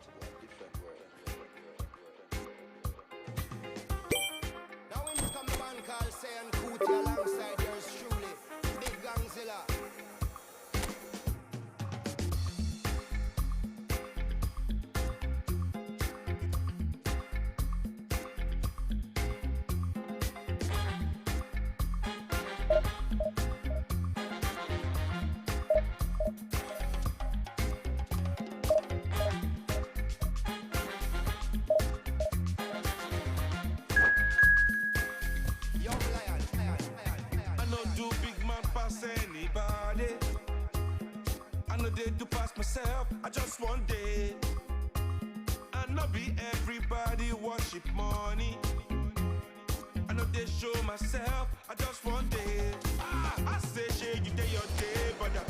Now in this come the man called saying Cootie alongside yours truly, Big Gangzilla. Young lion, lion, lion, lion. day to pass myself, I just one day. And not be everybody worship money. I know they show myself, I just one day. I say, shey, you day your day, brother.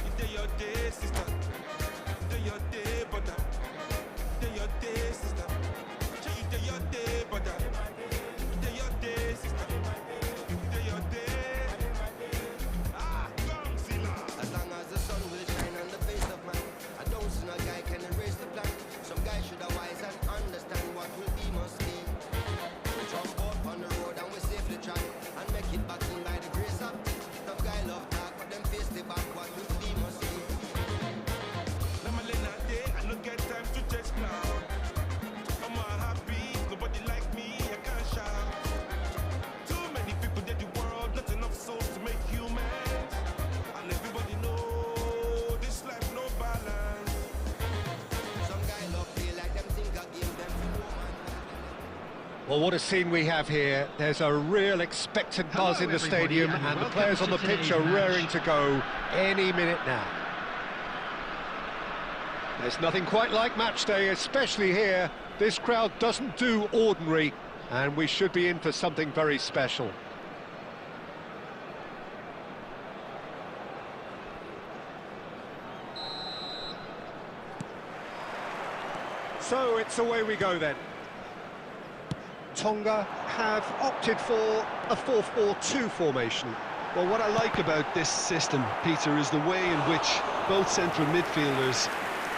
You day your day, sister. You day your day, brother. You day your day, sister. Shey, you day your day, brother. You day your day, sister. You day your day. As long as the sun will shine on the face of man, I don't see no guy can erase the plan. Some guys should have wise and understand what will be must be. Jump out on the road and we safely track and make it back in by the grace of. Some guy love talk, but them face the back what will be must be. Now my late night day, I don't get time to text now. I'm all happy, nobody like me, I can't shout. Too many people in the world, not enough souls to make humans. And everybody know this life no balance. Some guy love feel like them think I give them woman. Well, what a scene we have here. There's a real expectant buzz in the stadium, and the players on the pitch are raring to go any minute now. There's nothing quite like match day, especially here. This crowd doesn't do ordinary, and we should be in for something very special. So it's away we go then. Tonga have opted for a 4-4-2 formation. Well, what I like about this system, Peter, is the way in which both central midfielders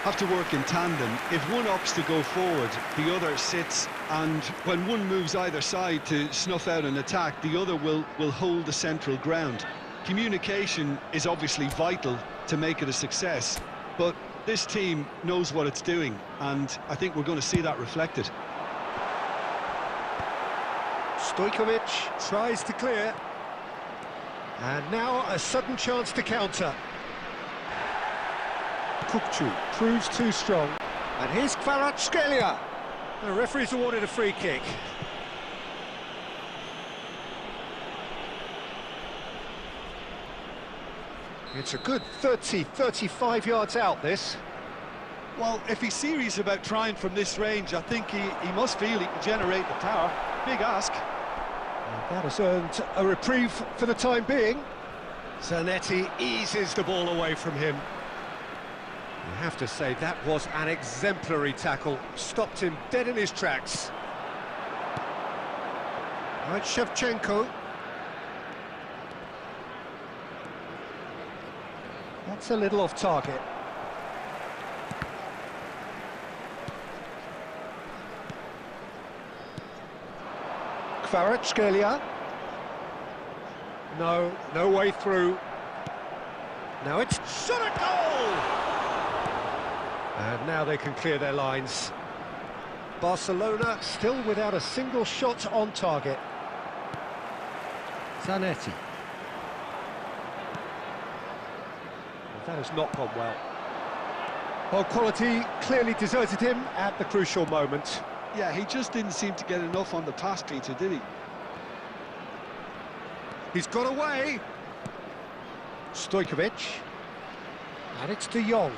have to work in tandem. If one opts to go forward, the other sits, and when one moves either side to snuff out an attack, the other will hold the central ground. Communication is obviously vital to make it a success, but this team knows what it's doing, and I think we're going to see that reflected. Stojkovic tries to clear. And now a sudden chance to counter. Kukcu proves too strong. And here's Kvaratskhelia. The referee's awarded a free kick. It's a good 30-35 yards out, this. Well, if he's serious about trying from this range, I think he must feel he can generate the power. Big ask. And that has earned a reprieve for the time being. Zanetti eases the ball away from him. You have to say that was an exemplary tackle. Stopped him dead in his tracks. Right, Shevchenko. That's a little off target. Kvaratskhelia. No way through. Now it's shot at goal! And now they can clear their lines. Barcelona still without a single shot on target. Zanetti. That has not gone well. Well, quality clearly deserted him at the crucial moment. Yeah, he just didn't seem to get enough on the pass, Peter, did he? He's got away. Stojkovic. And it's De Jong.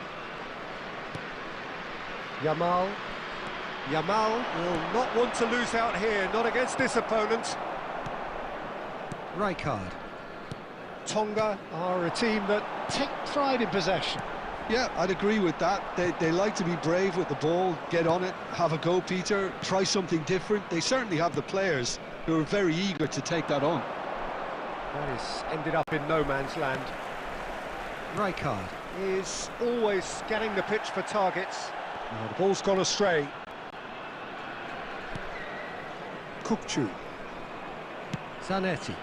Yamal will not want to lose out here, not against this opponent. Rijkaard. Tonga are a team that take pride in possession. Yeah, I'd agree with that. They like to be brave with the ball, get on it, have a go, Peter, try something different. They certainly have the players who are very eager to take that on. That has ended up in no man's land. Rijkaard is always scanning the pitch for targets. Now the ball's gone astray. Kukcu. Zanetti.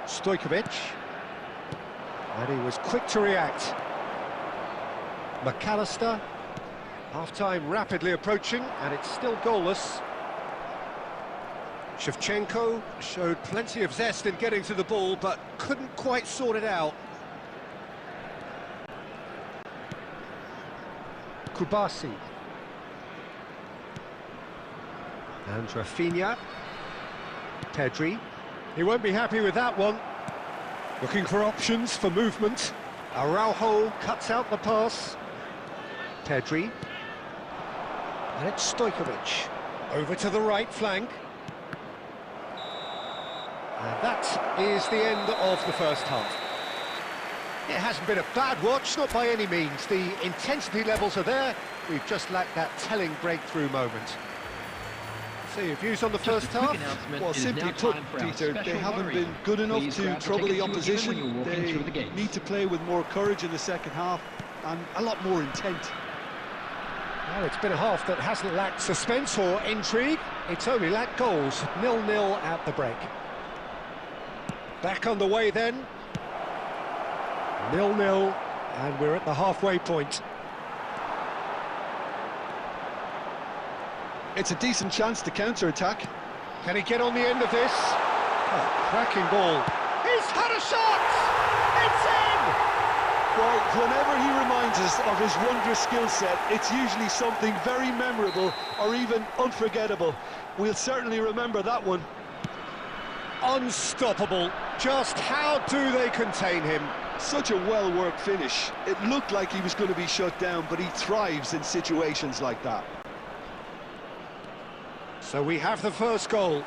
Stojkovic. And he was quick to react. McAllister. Half-time rapidly approaching, and it's still goalless. Shevchenko showed plenty of zest in getting to the ball, but couldn't quite sort it out. Kubasi. And Rafinha. Pedri. He won't be happy with that one. Looking for options for movement. Araujo cuts out the pass. Pedri. And it's Stojkovic. Over to the right flank. And that is the end of the first half. It hasn't been a bad watch, not by any means. The intensity levels are there. We've just lacked that telling breakthrough moment. So your views on the first half? Well, simply put, Peter, they haven't been good enough to trouble the opposition. They need to play with more courage in the second half and a lot more intent. Well, it's been a half that hasn't lacked suspense or intrigue. It's only lacked goals. 0-0 at the break. Back underway then. 0-0, and we're at the halfway point. It's a decent chance to counter-attack. Can he get on the end of this? Oh, cracking ball. He's had a shot! It's in! Well, whenever he reminds us of his wondrous skill set, it's usually something very memorable or even unforgettable. We'll certainly remember that one. Unstoppable. Just how do they contain him? Such a well-worked finish. It looked like he was going to be shut down, but he thrives in situations like that. So we have the first goal.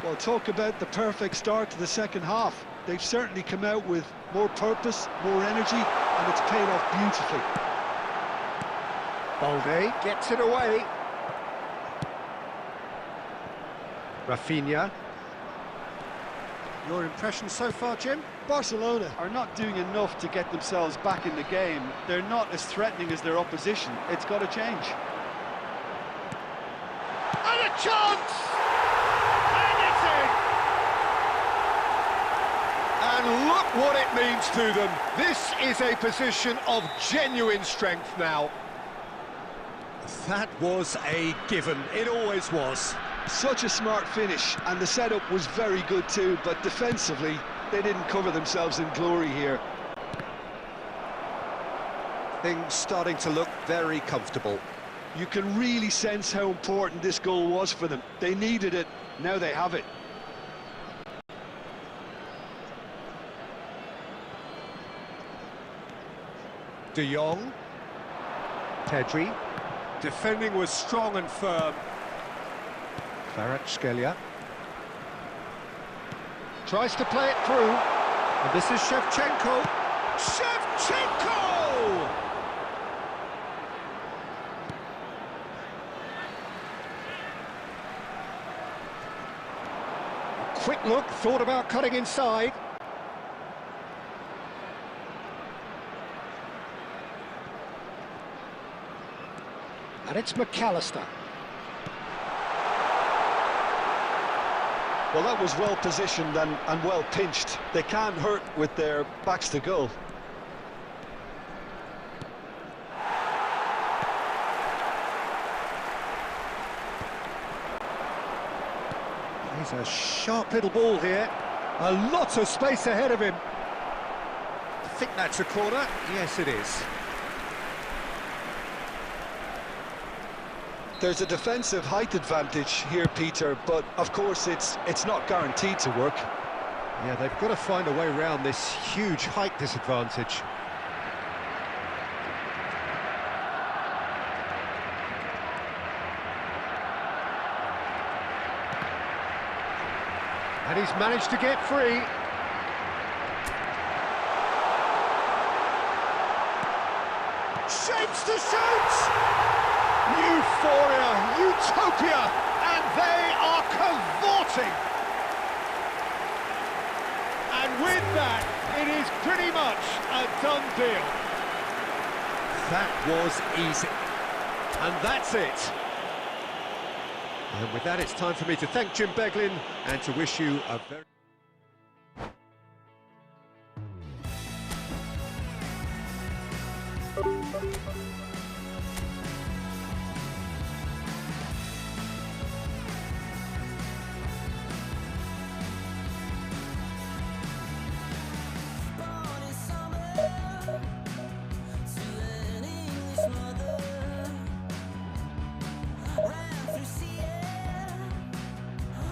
Well, talk about the perfect start to the second half. They've certainly come out with more purpose, more energy, and it's paid off beautifully. Balde gets it away. Rafinha. Your impression so far, Jim? Barcelona are not doing enough to get themselves back in the game. They're not as threatening as their opposition. It's got to change. And a chance! And it's in! And look what it means to them. This is a position of genuine strength now. That was a given. It always was. Such a smart finish, and the setup was very good too, but defensively, they didn't cover themselves in glory here. Things starting to look very comfortable. You can really sense how important this goal was for them. They needed it, now they have it. De Jong. Pedri. Defending was strong and firm. Kvaratskhelia tries to play it through, and this is Shevchenko. Shevchenko! A quick look, thought about cutting inside. And it's McAllister. Well, that was well positioned and well pinched. They can't hurt with their backs to goal. He's a sharp little ball here. A lot of space ahead of him. I think that's a corner. Yes, it is. There's a defensive height advantage here, Peter, but of course it's not guaranteed to work. Yeah, they've got to find a way around this huge height disadvantage. And he's managed to get free. Shapes to shoot! Euphoria, utopia, and they are cavorting. And with that, it is pretty much a done deal. That was easy. And that's it. And with that, it's time for me to thank Jim Beglin and to wish you a very...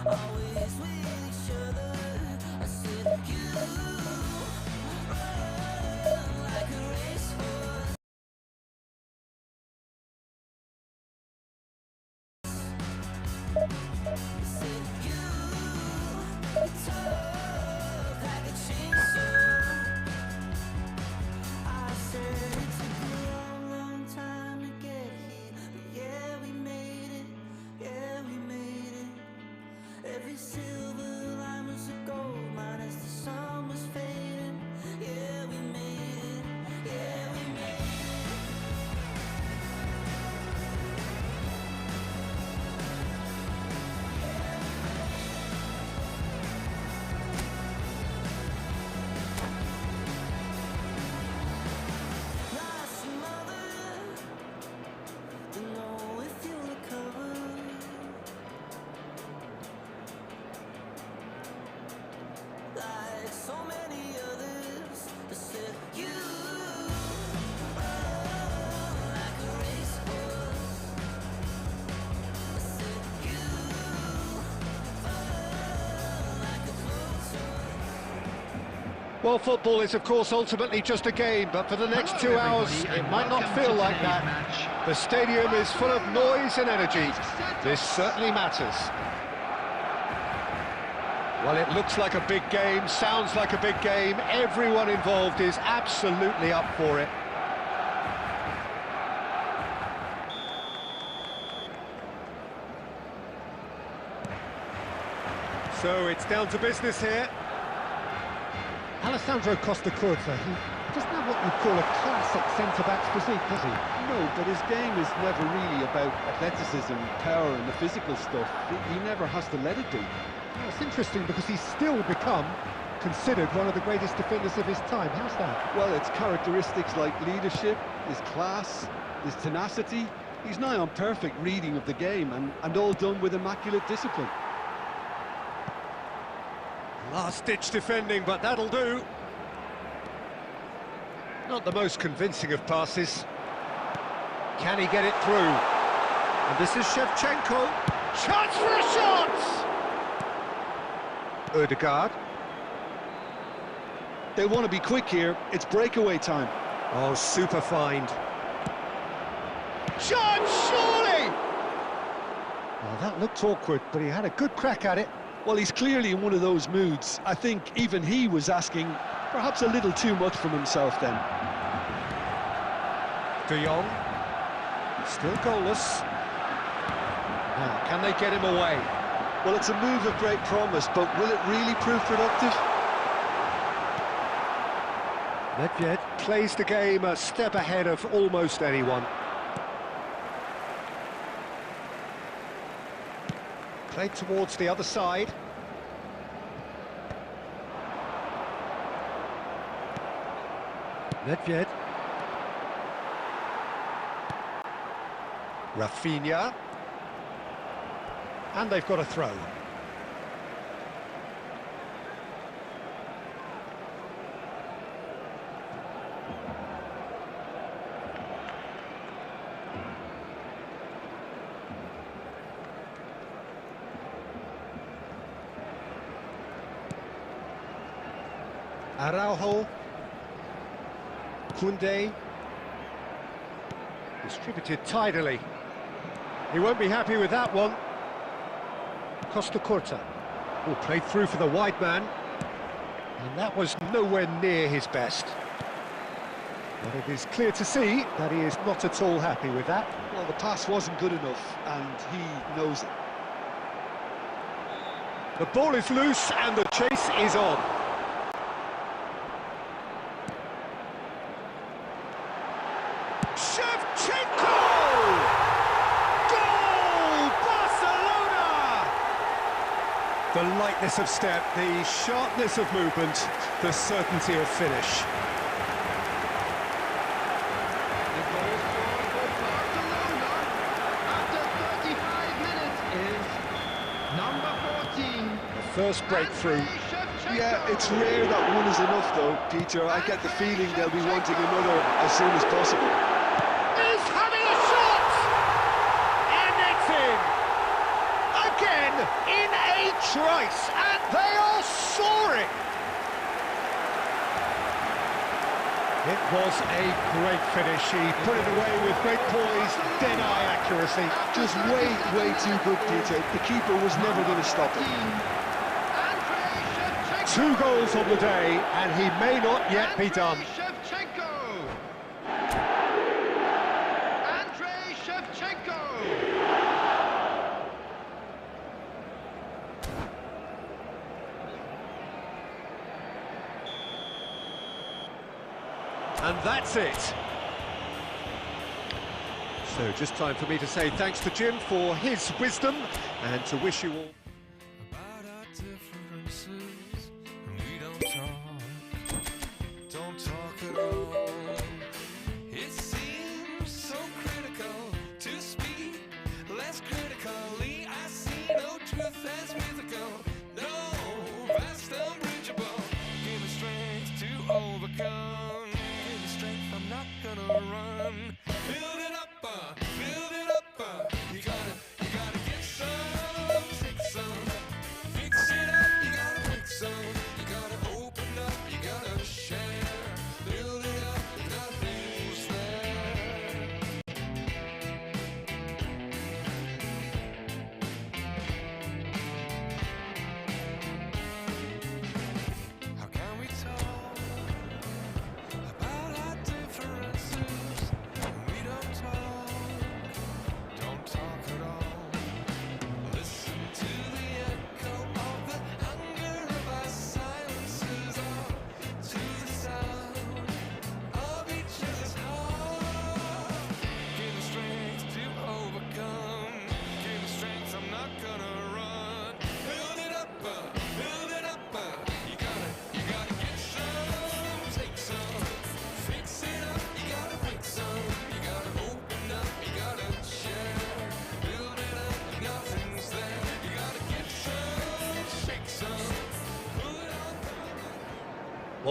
Always with each other. I said you Well, football is, of course, ultimately just a game, but for the next 2 hours, it might not feel like that. The stadium is full of noise and energy. This certainly matters. Well, it looks like a big game, sounds like a big game. Everyone involved is absolutely up for it. So it's down to business here. Alessandro Costa Curta, he doesn't have what you'd call a classic centre-back's physique, does he? No, but his game is never really about athleticism, power and the physical stuff. He never has to let it be. Well, it's interesting because he's still become considered one of the greatest defenders of his time. How's that? Well, it's characteristics like leadership, his class, his tenacity. He's nigh on perfect reading of the game and all done with immaculate discipline. Last-ditch defending, but that'll do. Not the most convincing of passes. Can he get it through? And this is Shevchenko. Chance for a shot! Ødegaard. They want to be quick here. It's breakaway time. Oh, super find. Shot, surely! Well, that looked awkward, but he had a good crack at it. Well, he's clearly in one of those moods. I think even he was asking perhaps a little too much from himself then. De Jong. Still goalless. Now, can they get him away? Well, it's a move of great promise, but will it really prove productive? Nedved plays the game a step ahead of almost anyone. Played towards the other side. Nedved. Rafinha. And they've got a throw. Araujo, Koundé, distributed tidily. He won't be happy with that one. Costa Curta, who played through for the wide man, and that was nowhere near his best. But it is clear to see that he is not at all happy with that. Well, the pass wasn't good enough, and he knows it. The ball is loose, and the chase is on. Shevchenko! Goal! Barcelona! The lightness of step, the sharpness of movement, the certainty of finish. The goal scored for Barcelona after 35 minutes is number 14. The first breakthrough. Yeah, it's rare that one is enough though, Peter. I get the feeling they'll be wanting another as soon as possible. Is having a shot! And it's in! Again, in a trice, and they are soaring! It was a great finish. He put it away with great poise, dead-eye accuracy. Just way too good, Peter. The keeper was never going to stop it. 2 goals on the day, and he may not yet be done. Shevchenko! Andrei Shevchenko! And that's it. So just time for me to say thanks to Jim for his wisdom, and to wish you all... About our differences, we don't talk at all. It seems so critical to speak less critically. I see no truth as mythical, no vast unbridgeable. Give me strength to overcome. Give me strength, I'm not gonna run. Build it up, you gotta get some, take some.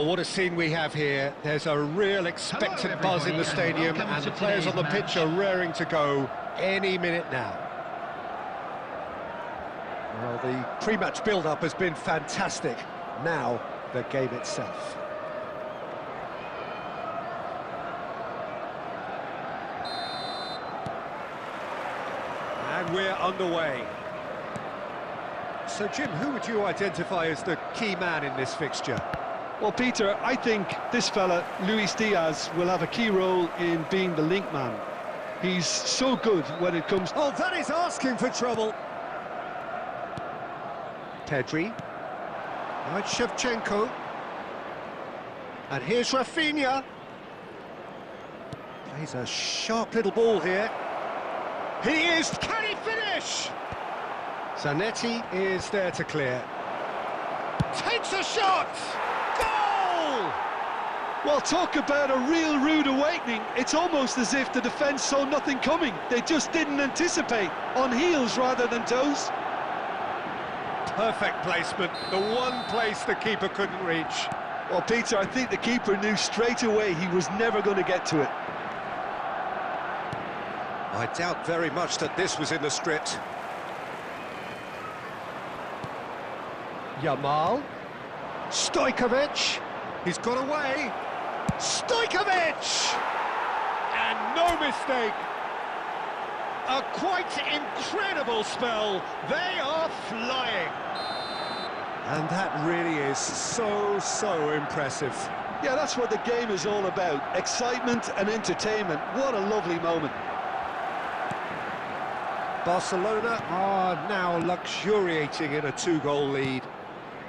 Well, what a scene we have here. There's a real expectant buzz in the stadium, and the players on the pitch are raring to go any minute now. Well, the pre-match build-up has been fantastic. Now, the game itself. And we're underway. So, Jim, who would you identify as the key man in this fixture? Well, Peter, I think this fella, Luis Diaz, will have a key role in being the link man. He's so good when it comes... Oh, that is asking for trouble. Pedri. Now it's Shevchenko. And here's Rafinha. Plays a sharp little ball here. He is... Can he finish? Zanetti is there to clear. Takes a shot! Goal! Well, talk about a real rude awakening. It's almost as if the defence saw nothing coming. They just didn't anticipate, on heels rather than toes. Perfect placement, the one place the keeper couldn't reach. Well, Peter, I think the keeper knew straight away he was never going to get to it. I doubt very much that this was in the script. Yamal. Stojkovic. He's got away. Stojkovic! And no mistake. A quite incredible spell. They are flying. And that really is so impressive. Yeah, that's what the game is all about. Excitement and entertainment. What a lovely moment. Barcelona are now luxuriating in a 2-goal lead.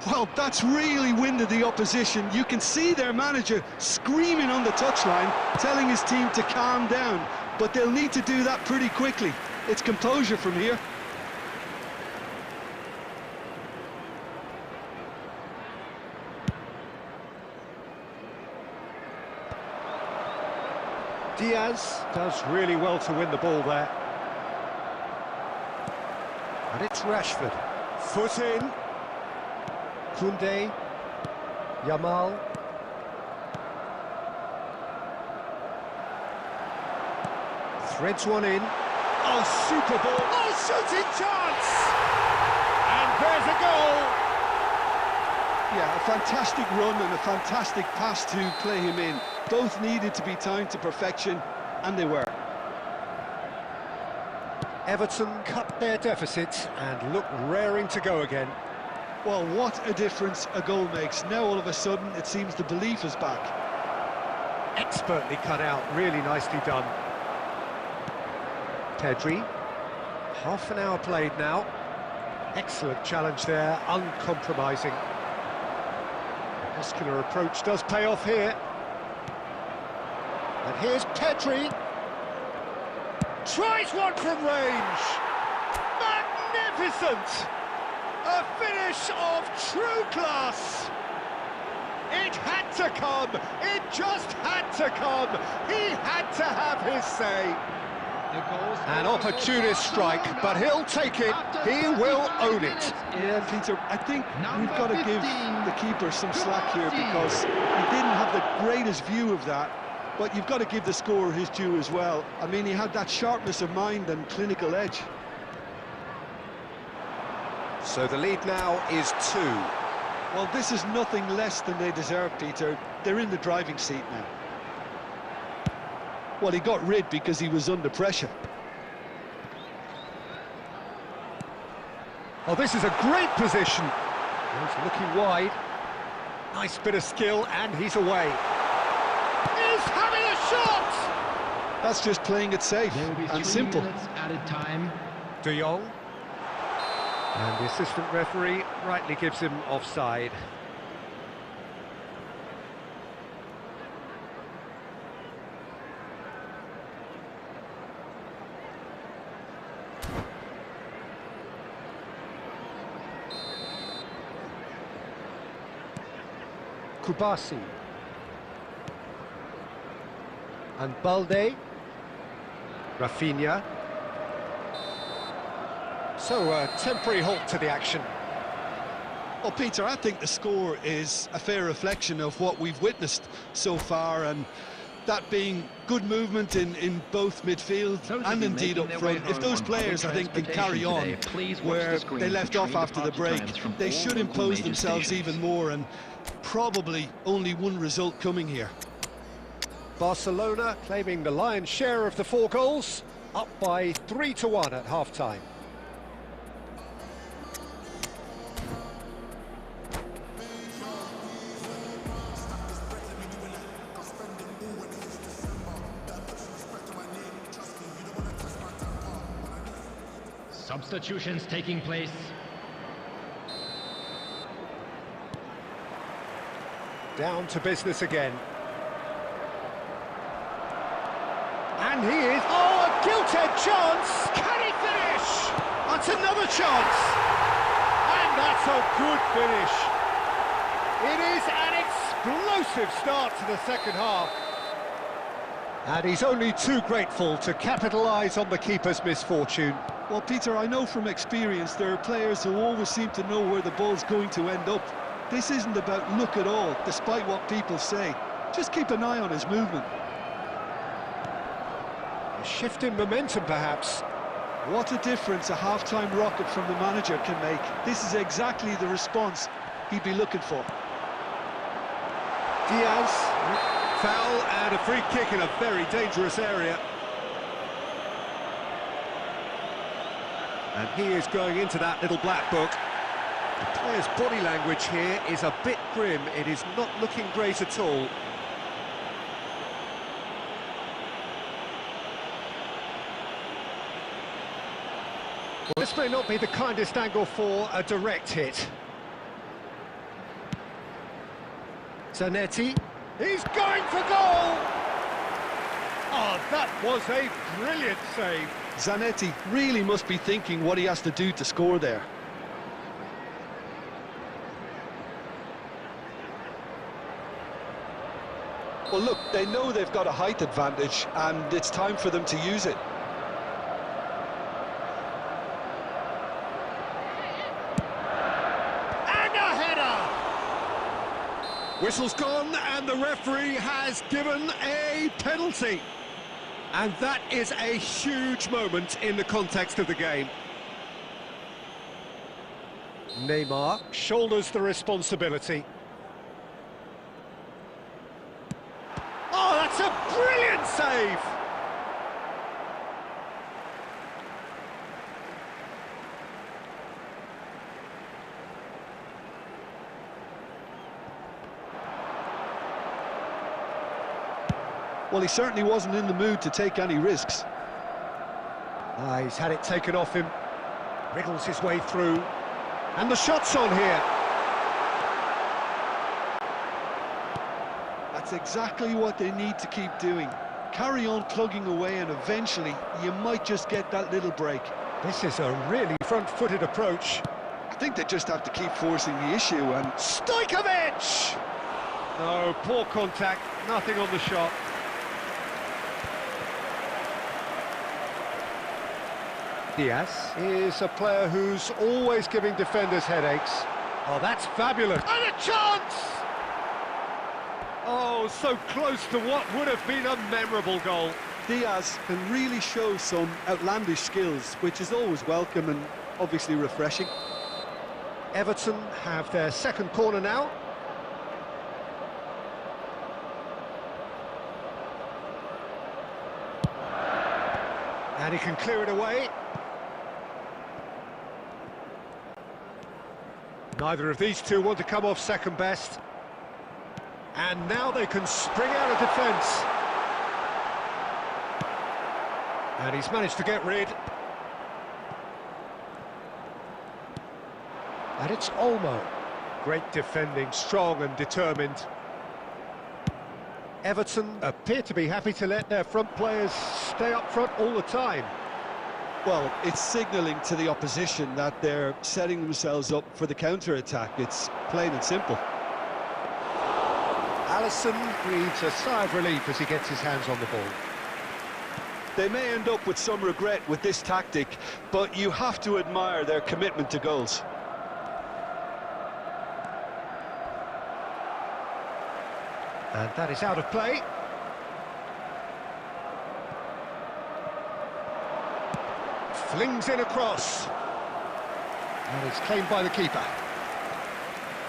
Well, that's really winded the opposition. You can see their manager screaming on the touchline, telling his team to calm down. But they'll need to do that pretty quickly. It's composure from here. Diaz does really well to win the ball there. And it's Rashford. Foot in. Koundé. Yamal. Threads one in. Oh, super ball. Oh, shooting chance! And there's a goal! Yeah, a fantastic run and a fantastic pass to play him in. Both needed to be timed to perfection, and they were. Everton cut their deficit and look raring to go again. Well, what a difference a goal makes. Now all of a sudden it seems the belief is back. Expertly cut out, really nicely done. Pedri, half an hour played now. Excellent challenge there, uncompromising. The muscular approach does pay off here. And here's Pedri. Tries one from range. Magnificent! A finish of true class. It had to come. It just had to come. He had to have his say. An opportunist strike, but he'll take it. He will own it. Yeah, Peter, I think we've got to give the keeper some slack here because he didn't have the greatest view of that. But you've got to give the scorer his due as well. I mean, he had that sharpness of mind and clinical edge. So the lead now is 2. Well, this is nothing less than they deserve, Peter. They're in the driving seat now. Well, he got rid because he was under pressure. Oh, this is a great position. He's looking wide. Nice bit of skill, and he's away. He's having a shot! That's just playing it safe and simple. Added time. De Jong. And the assistant referee rightly gives him offside. Kubasi. And Balde. Rafinha. So a temporary halt to the action. Well, Peter, I think the score is a fair reflection of what we've witnessed so far, and that being good movement in both midfield and indeed up front. If those players, I think, can carry on where they left off after the break, they should impose themselves even more, and probably only one result coming here. Barcelona claiming the lion's share of the 4 goals, up by 3-1 at half-time. Substitutions taking place. Down to business again. And he is... Oh, a gilt-edged chance! Can he finish? That's another chance! And that's a good finish. It is an explosive start to the second half. And he's only too grateful to capitalise on the keeper's misfortune. Well, Peter, I know from experience there are players who always seem to know where the ball's going to end up. This isn't about luck at all, despite what people say. Just keep an eye on his movement. A shift in momentum, perhaps. What a difference a half-time rocket from the manager can make. This is exactly the response he'd be looking for. Diaz, foul and a free kick in a very dangerous area. And he is going into that little black book. The player's body language here is a bit grim. It is not looking great at all. Well, this may not be the kindest angle for a direct hit. Zanetti, he's going for goal! Oh, that was a brilliant save. Zanetti really must be thinking what he has to do to score there. Well, look, they know they've got a height advantage, and it's time for them to use it. And a header! Whistle's gone, and the referee has given a penalty. And that is a huge moment in the context of the game. Neymar shoulders the responsibility. Oh, that's a brilliant save! Well, he certainly wasn't in the mood to take any risks. He's had it taken off him, wriggles his way through, and the shot's on here. That's exactly what they need to keep doing. Carry on plugging away, and eventually you might just get that little break. This is a really front-footed approach. I think they just have to keep forcing the issue, and... Stojkovic! No, poor contact, nothing on the shot. Diaz is a player who's always giving defenders headaches. Oh, that's fabulous. And a chance! Oh, so close to what would have been a memorable goal. Diaz can really show some outlandish skills, which is always welcome and obviously refreshing. Everton have their second corner now. And he can clear it away. Neither of these two want to come off second best. And now they can spring out of defence. And he's managed to get rid. And it's Olmo. Great defending, strong and determined. Everton appear to be happy to let their front players stay up front all the time. Well, it's signalling to the opposition that they're setting themselves up for the counter-attack. It's plain and simple. Alisson breathes a sigh of relief as he gets his hands on the ball. They may end up with some regret with this tactic, but you have to admire their commitment to goals. And that is out of play. Flings in a cross. And it's claimed by the keeper.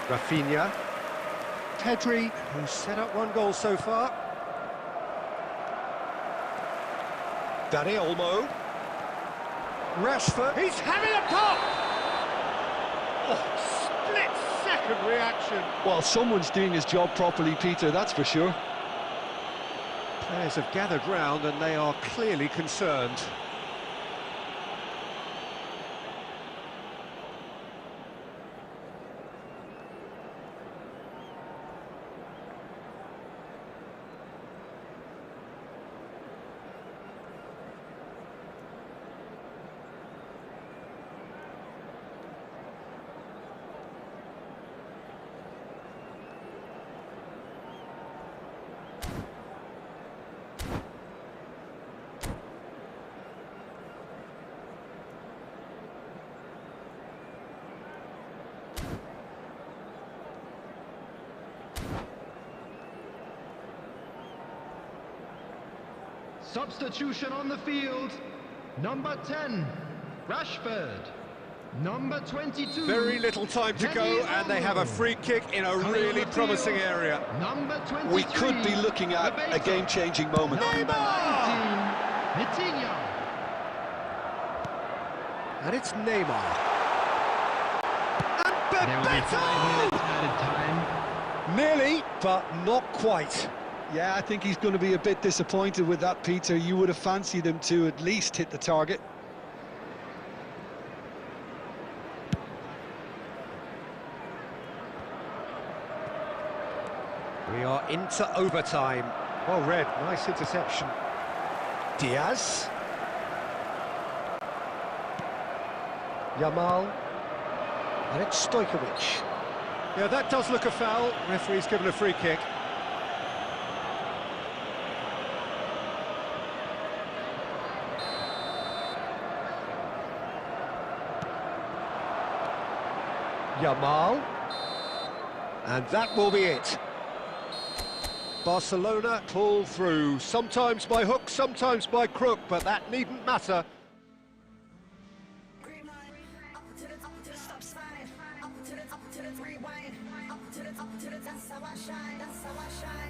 Rafinha. Pedri, who's set up one goal so far. Dani Olmo. Rashford. He's having a pop! Oh, split-second reaction. Well, someone's doing his job properly, Peter, that's for sure. Players have gathered round and they are clearly concerned. Substitution on the field. Number 10, Rashford. Number 22. Very little time to go, and they have a free kick in a really promising area. Number 23. We could be looking at a game-changing moment. Number 19, Vitinha. And it's Neymar. And There will be 5 Bebeto! minutes added time. Nearly, but not quite. Yeah, I think he's going to be a bit disappointed with that, Peter. You would have fancied him to at least hit the target. We are into overtime. Well read, nice interception. Diaz. Yamal. And it's Stojkovic. Yeah, that does look a foul. Referee's given a free kick. Yamal. And that will be it. Barcelona pull through, sometimes by hook, sometimes by crook, but that needn't matter. Up to the rewind, up to the, that's how I shine, that's how I shine.